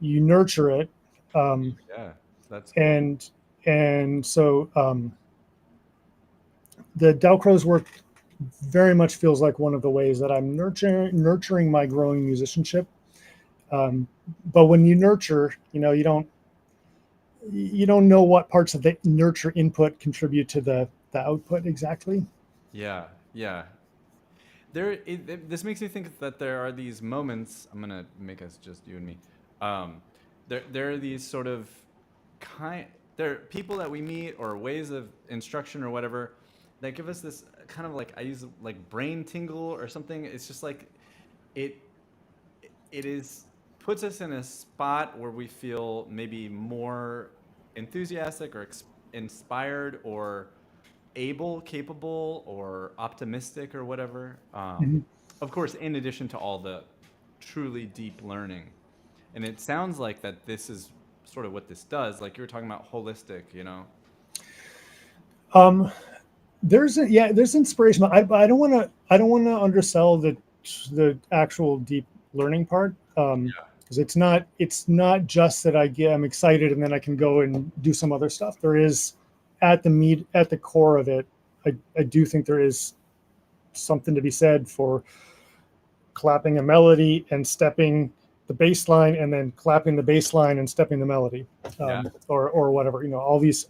you nurture it. Yeah, that's cool. And so the Dalcroze work very much feels like one of the ways that I'm nurturing my growing musicianship. But when you nurture, you don't know what parts of the nurture input contribute to the output exactly. Yeah. This makes me think that there are these moments. I'm gonna make us just you and me. There are these sort of there are people that we meet or ways of instruction or whatever that give us this kind of like, I use like brain tingle or something. It's just like it puts us in a spot where we feel maybe more enthusiastic or inspired or capable or optimistic or whatever. Of course, in addition to all the truly deep learning. And it sounds like that this is sort of what this does. Like you were talking about holistic, There's inspiration. I don't want to undersell the actual deep learning part. Because it's not just that I'm excited and then I can go and do some other stuff. There is at the core of it, I do think there is something to be said for clapping a melody and stepping the bass line and then clapping the bass line and stepping the melody, or whatever, all this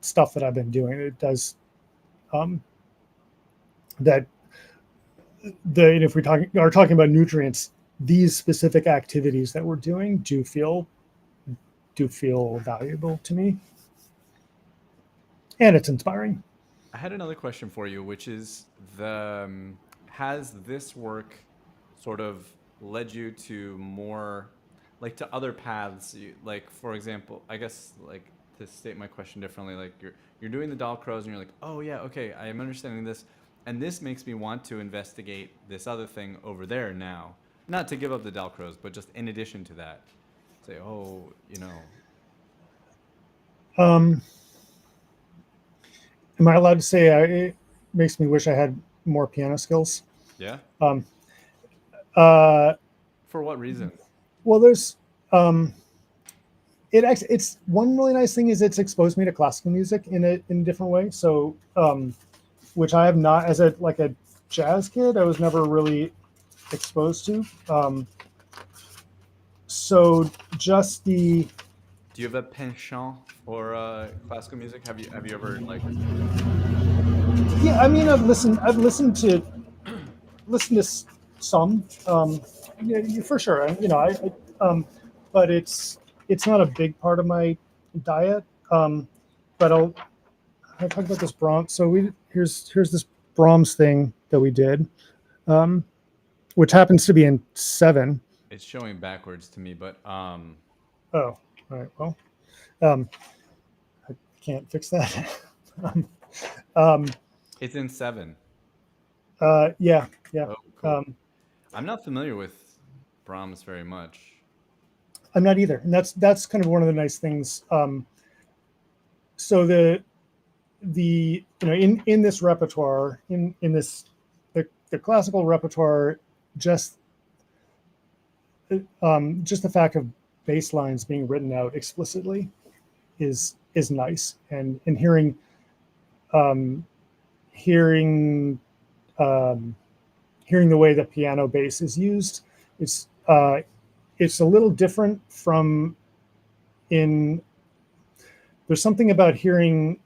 stuff that I've been doing. It does that. If we are talking about nutrients, these specific activities that we're doing do feel valuable to me, and it's inspiring. I had another question for you, which is has this work sort of led you to more, like, to other paths? Like, for example, I guess, like, to state my question differently, like you're doing the Dalcroze and you're like, oh yeah, okay, I am understanding this, and this makes me want to investigate this other thing over there now. Not to give up the Dalcroze, but just in addition to that, say, Am I allowed to say it makes me wish I had more piano skills? Yeah. For what reason? Well, there's it's one really nice thing is it's exposed me to classical music in a different way. So which I have not, as a jazz kid, I was never really exposed to. So just the. Do you have a penchant for classical music? Have you ever like? Yeah, I mean, I've listened to some, yeah, for sure. But it's not a big part of my diet. But I'll talk about this Brahms. So here's this Brahms thing that we did, which happens to be in 7. It's showing backwards to me, but Oh, all right. Well, I can't fix that. It's in 7. Yeah. Oh, cool. I'm not familiar with Brahms very much. I'm not either, and that's kind of one of the nice things. so the in this repertoire, in this the classical repertoire, just the fact of bass lines being written out explicitly is nice, and hearing the way the piano bass is used, it's a little different from there's something about hearing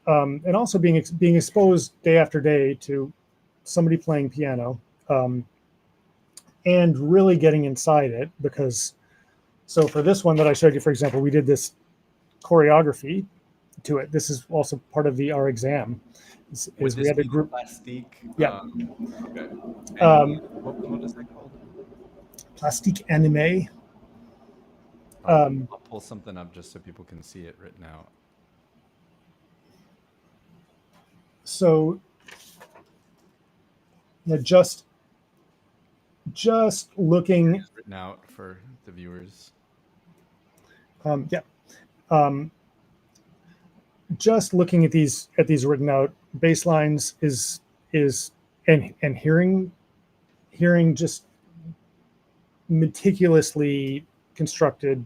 and also being exposed day after day to somebody playing piano, and really getting inside it, because so for this one that I showed you, for example, we did this choreography to it. This is also part of our exam. Would We this had a be group. plastique? Yeah. Okay. What is that called? Plastique anime. I'll pull something up just so people can see it written out. So yeah, just looking. It's written out for the viewers. Just looking at these written out bass lines is and hearing just meticulously constructed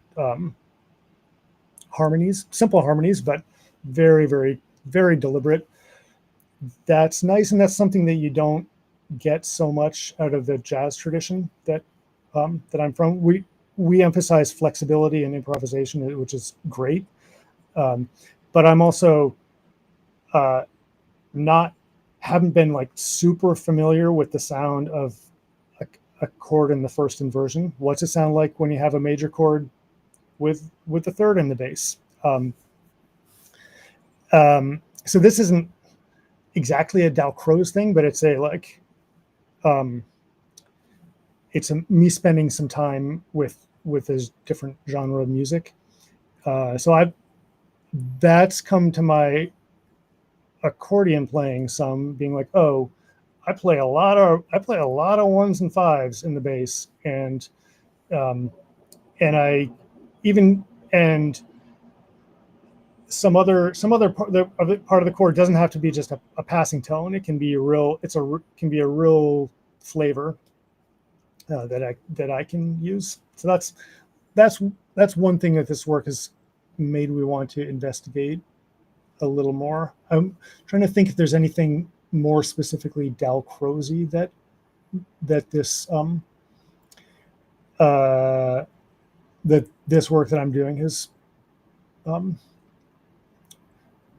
harmonies, simple harmonies, but very, very, very deliberate. That's nice, and that's something that you don't get so much out of the jazz tradition that I'm from. We emphasize flexibility and improvisation, which is great. But I'm also haven't been like super familiar with the sound of a chord in the first inversion. What's it sound like when you have a major chord with the third in the bass? So this isn't exactly a Dalcroze thing, but it's me spending some time with this different genre of music. So that's come to my accordion playing, some being like, oh, I play a lot of ones and fives in the bass, and I even some other part of the chord doesn't have to be just a passing tone. It can be a real flavor that I can use. So that's one thing that this work has made me want to investigate a little more. I'm trying to think if there's anything more specifically Dalcroze that this that this work that I'm doing has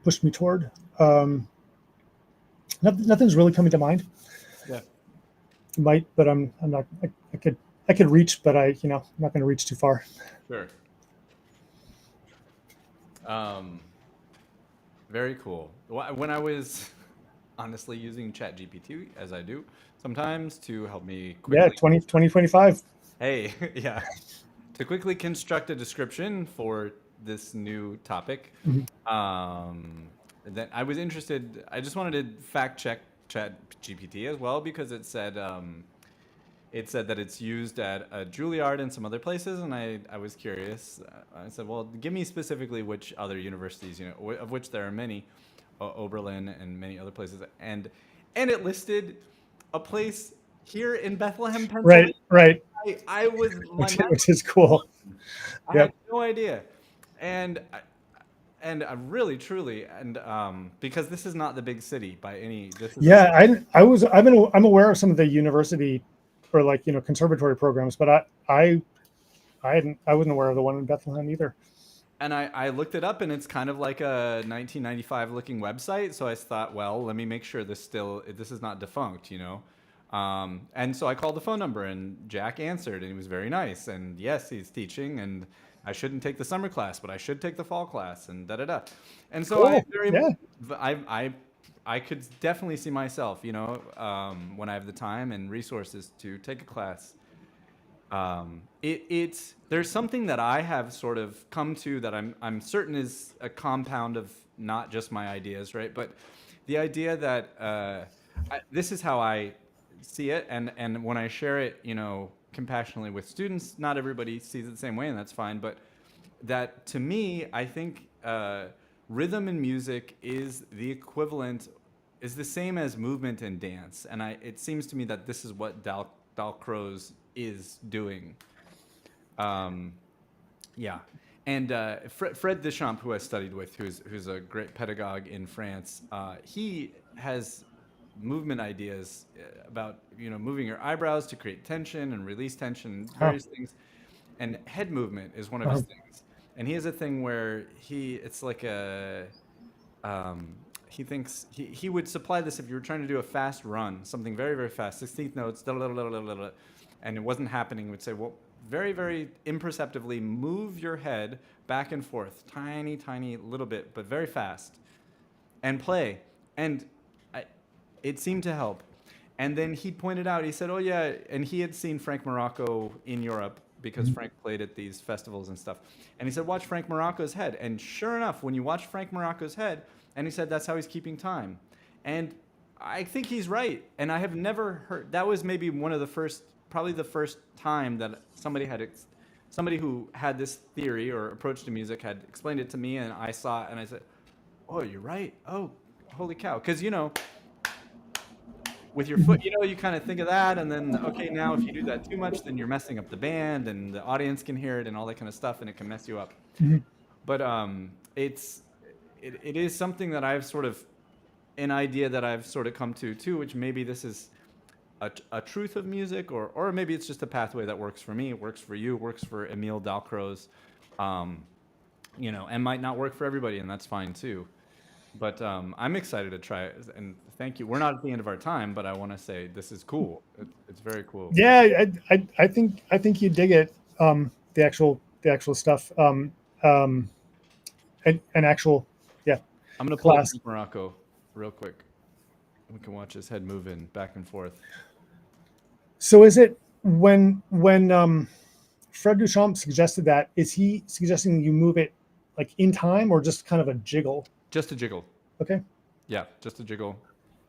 pushed me toward. Nothing's really coming to mind. Yeah. Might, but I'm not. I could reach, but I'm not going to reach too far. Sure. Very cool. When I was honestly using ChatGPT, as I do sometimes, to help me quickly. Yeah, 2025. Hey, yeah. To quickly construct a description for this new topic, that I was interested. I just wanted to fact check ChatGPT as well, because it said that it's used at Juilliard and some other places, and I was curious. I said, well, give me specifically which other universities, of which there are many, Oberlin and many other places, and it listed a place here in Bethlehem, Pennsylvania. Right. I was, which is cool. I had no idea, and I really, truly, and because this is not the big city by any. I'm aware of some of the university or conservatory programs, but I wasn't aware of the one in Bethlehem either. And I looked it up, and it's kind of like a 1995 looking website. So I thought, well, let me make sure this is not defunct, And so I called the phone number, and Jack answered, and he was very nice. And yes, he's teaching, and I shouldn't take the summer class, but I should take the fall class, and da-da-da. And so cool. I could definitely see myself, when I have the time and resources to take a class. There's something that I have sort of come to that I'm certain is a compound of not just my ideas, right? But the idea that this is how I see it, and when I share it, compassionately with students, not everybody sees it the same way, and that's fine. But that, to me, I think rhythm in music is the equivalent, is the same as movement in dance. And it seems to me that this is what Dalcroze is doing. Yeah. And Fred Deschamps, who I studied with, who's a great pedagogue in France, he has movement ideas about, moving your eyebrows to create tension and release tension, various things. And head movement is one of his things. And he has a thing where it's like he thinks he would supply this if you were trying to do a fast run, something very, very fast, 16th notes, and it wasn't happening. He would say, well, very, very imperceptibly move your head back and forth, tiny, tiny little bit, but very fast, and play. And it seemed to help. And then he pointed out, he said, oh yeah, and he had seen Frank Morocco in Europe because Frank played at these festivals and stuff. And he said, watch Frank Morocco's head. And sure enough, when you watch Frank Morocco's head, and he said that's how he's keeping time. And I think he's right. And I have never heard, that was maybe probably the first time that somebody who had this theory or approach to music had explained it to me, and I saw it and I said, oh, you're right. Oh, holy cow. Because, with your foot, you kind of think of that, and then, okay, now if you do that too much, then you're messing up the band, and the audience can hear it, and all that kind of stuff, and it can mess you up. But it is something that I've sort of, an idea that I've sort of come to too, which maybe this is a truth of music, or maybe it's just a pathway that works for me, it works for you, works for Émile Dalcroze, and might not work for everybody, and that's fine too. But I'm excited to try it, and thank you. We're not at the end of our time, but I want to say this is cool. It's very cool. Yeah, I think you dig it. The actual stuff. An actual, yeah. I'm gonna pull up Morocco real quick. We can watch his head moving back and forth. So is it when Fred Duchamp suggested that, is he suggesting you move it like in time or just kind of a jiggle? Just a jiggle. Okay. Yeah, just a jiggle,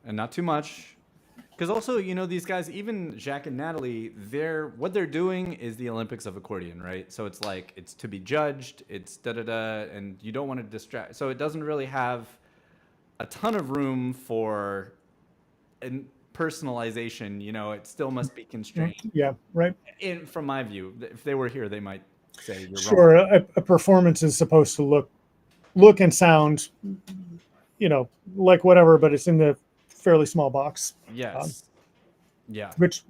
and not too much. Because also, these guys, even Jacques and Natalie, what they're doing is the Olympics of accordion, right? So it's like, it's to be judged, it's da-da-da, and you don't want to distract. So it doesn't really have a ton of room for personalization, it still must be constrained. Yeah, right. From my view, if they were here, they might say you're sure, wrong. A performance is supposed to look and sound, like whatever, but it's in the fairly small box. Yes. Yeah. Which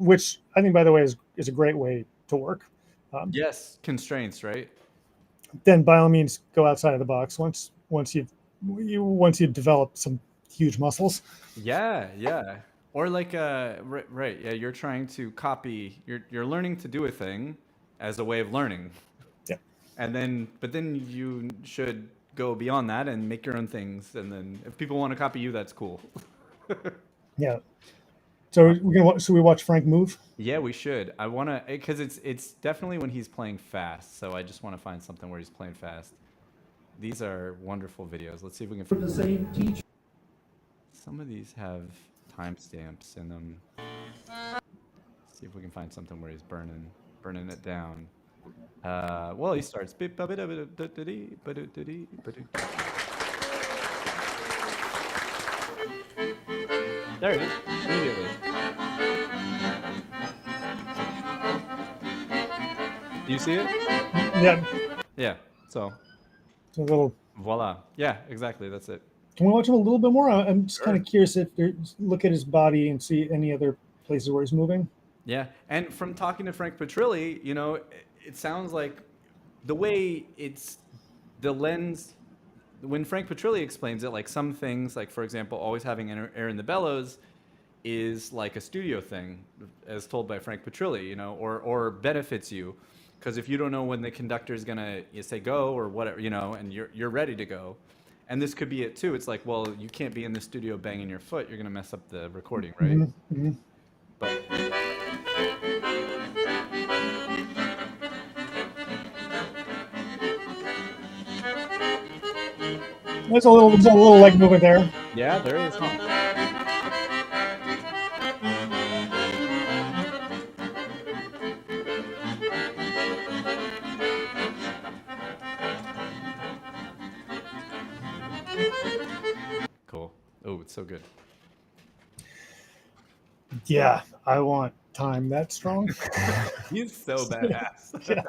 I think, by the way, is a great way to work. Yes, constraints, right? Then by all means go outside of the box once you've developed some huge muscles. Yeah. Or like right, yeah, you're trying to copy, you're learning to do a thing as a way of learning. Yeah. But then you should go beyond that and make your own things, and then if people want to copy you, that's cool. Yeah. So we watch Frank move? Yeah, we should. I want to, because it's definitely when he's playing fast. So I just want to find something where he's playing fast. These are wonderful videos. Let's see if we can find the same teacher. Some of these have timestamps in them. See if we can find something where he's burning it down. Well, he starts. There it is, immediately. Do you see it? Yeah. Yeah, so. It's a little. Voila. Yeah, exactly, that's it. Can we watch him a little bit more? I'm just kind of curious if look at his body and see any other places where he's moving. Yeah, and from talking to Frank Petrilli, it sounds like the way the lens, when Frank Petrilli explains it, like some things, like for example, always having air in the bellows is like a studio thing, as told by Frank Petrilli, or benefits you. Because if you don't know when the conductor is gonna say go or whatever, and you're ready to go. And this could be it too. It's like, well, you can't be in the studio banging your foot. You're gonna mess up the recording, right? Mm-hmm. But there's a little leg movement there. yeah, there is. Huh? Cool. Oh, it's so good. Yeah, I want time that strong. He's so badass. Yeah.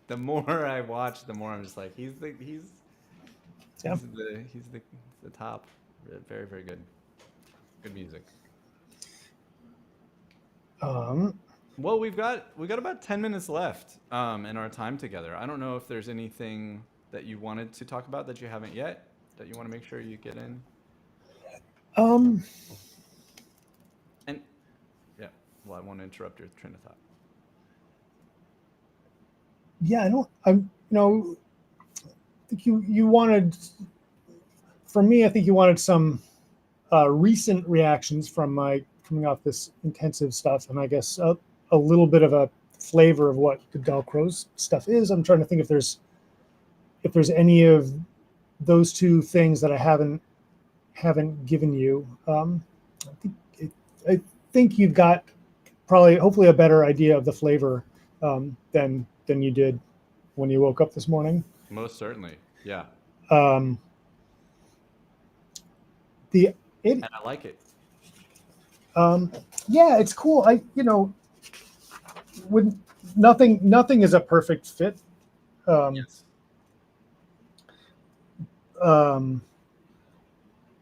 The more I watch, the more I'm just like, he's the Yeah. top. Very, very good. Good music. Well, we've got about 10 minutes left in our time together. I don't know if there's anything that you wanted to talk about that you haven't yet, that you want to make sure you get in. And yeah, well, I won't interrupt your train of thought. Yeah, I think you wanted, for me, I think you wanted some recent reactions from my coming off this intensive stuff, and I guess a little bit of a flavor of what the Dalcroze stuff is. I'm trying to think if there's any of those two things that I haven't given you. I think you've got hopefully a better idea of the flavor than you did when you woke up this morning. Most certainly, yeah. And I like it. Yeah, it's cool. When nothing is a perfect fit. Yes.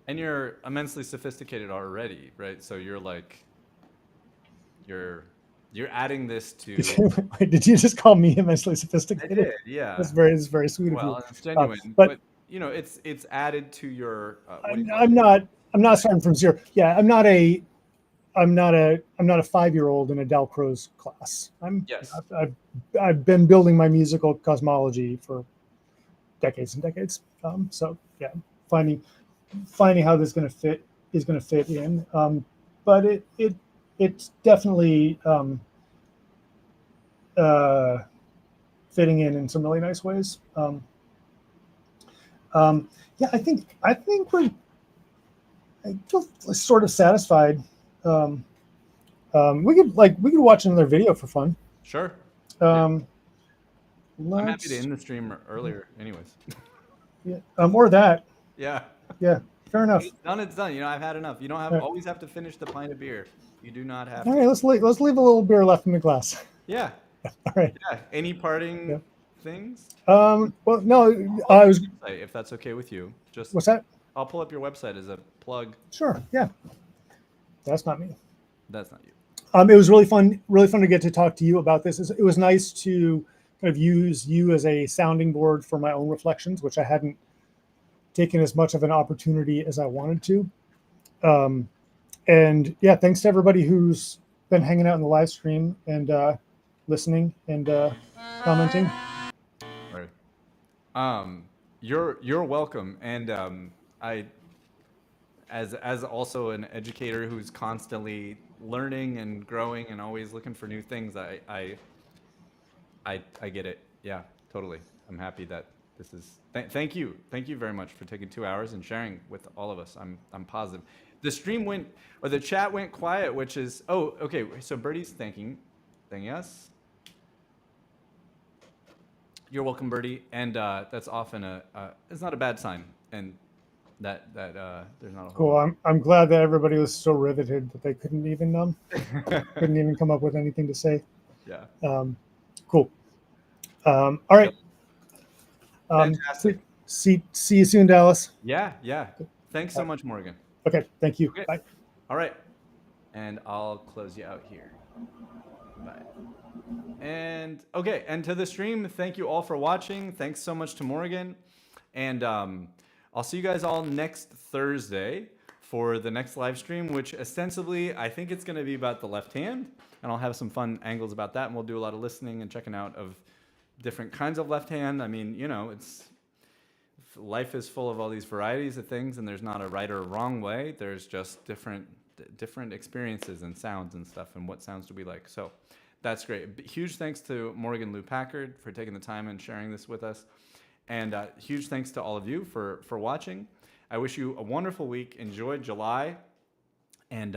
And you're immensely sophisticated already, right? So you're adding this to. Wait, did you just call me immensely sophisticated? I did, yeah. That's very sweet of you. Well, it's genuine, but it's added to your. I'm not starting from zero. Yeah, I'm not a 5-year-old in a Dalcroze class. I've been building my musical cosmology for decades and decades. So yeah, finding how this is going to fit in. But it's definitely fitting in some really nice ways. Yeah, I think I feel sort of satisfied. We could watch another video for fun. Sure. I'm happy to end the stream earlier, anyways. Yeah. Or that. Yeah. Yeah. Fair enough. It's done. I've had enough. You don't always have to finish the pint of beer. You do not have. All right. Let's leave a little beer left in the glass. Yeah. All right. Yeah. Any parting things? Well, no. I was. If that's okay with you, just. What's that? I'll pull up your website as a plug. Sure. Yeah. That's not me. That's not you. It was really fun to get to talk to you about this. It was nice to kind of use you as a sounding board for my own reflections, which I hadn't taken as much of an opportunity as I wanted to. And yeah, thanks to everybody who's been hanging out in the live stream and listening and commenting. Right. You're welcome. And I, as also an educator who's constantly learning and growing and always looking for new things, I get it. Yeah, totally. I'm happy that this is. Thank you very much for taking 2 hours and sharing with all of us. I'm positive. The chat went quiet, which is okay. So Birdie's thanking us. You're welcome, Birdie, and that's often it's not a bad sign, and that there's not a whole. Cool. I'm glad that everybody was so riveted that they couldn't even come up with anything to say. Yeah. Cool. All right. Fantastic. See you soon, Dallas. Yeah. Thanks so much, Morgan. Okay. Thank you. Okay. Bye. All right. And I'll close you out here. Bye. And okay, and to the stream, thank you all for watching. Thanks so much to Morgan. And I'll see you guys all next Thursday for the next live stream, which ostensibly I think it's going to be about the left hand. And I'll have some fun angles about that. And we'll do a lot of listening and checking out of different kinds of left hand. I mean, life is full of all these varieties of things, and there's not a right or wrong way. There's just different experiences and sounds and stuff, and what sounds do we like. So that's great. Huge thanks to Morgan Liu-Packard for taking the time and sharing this with us. And huge thanks to all of you for watching. I wish you a wonderful week. Enjoy July. And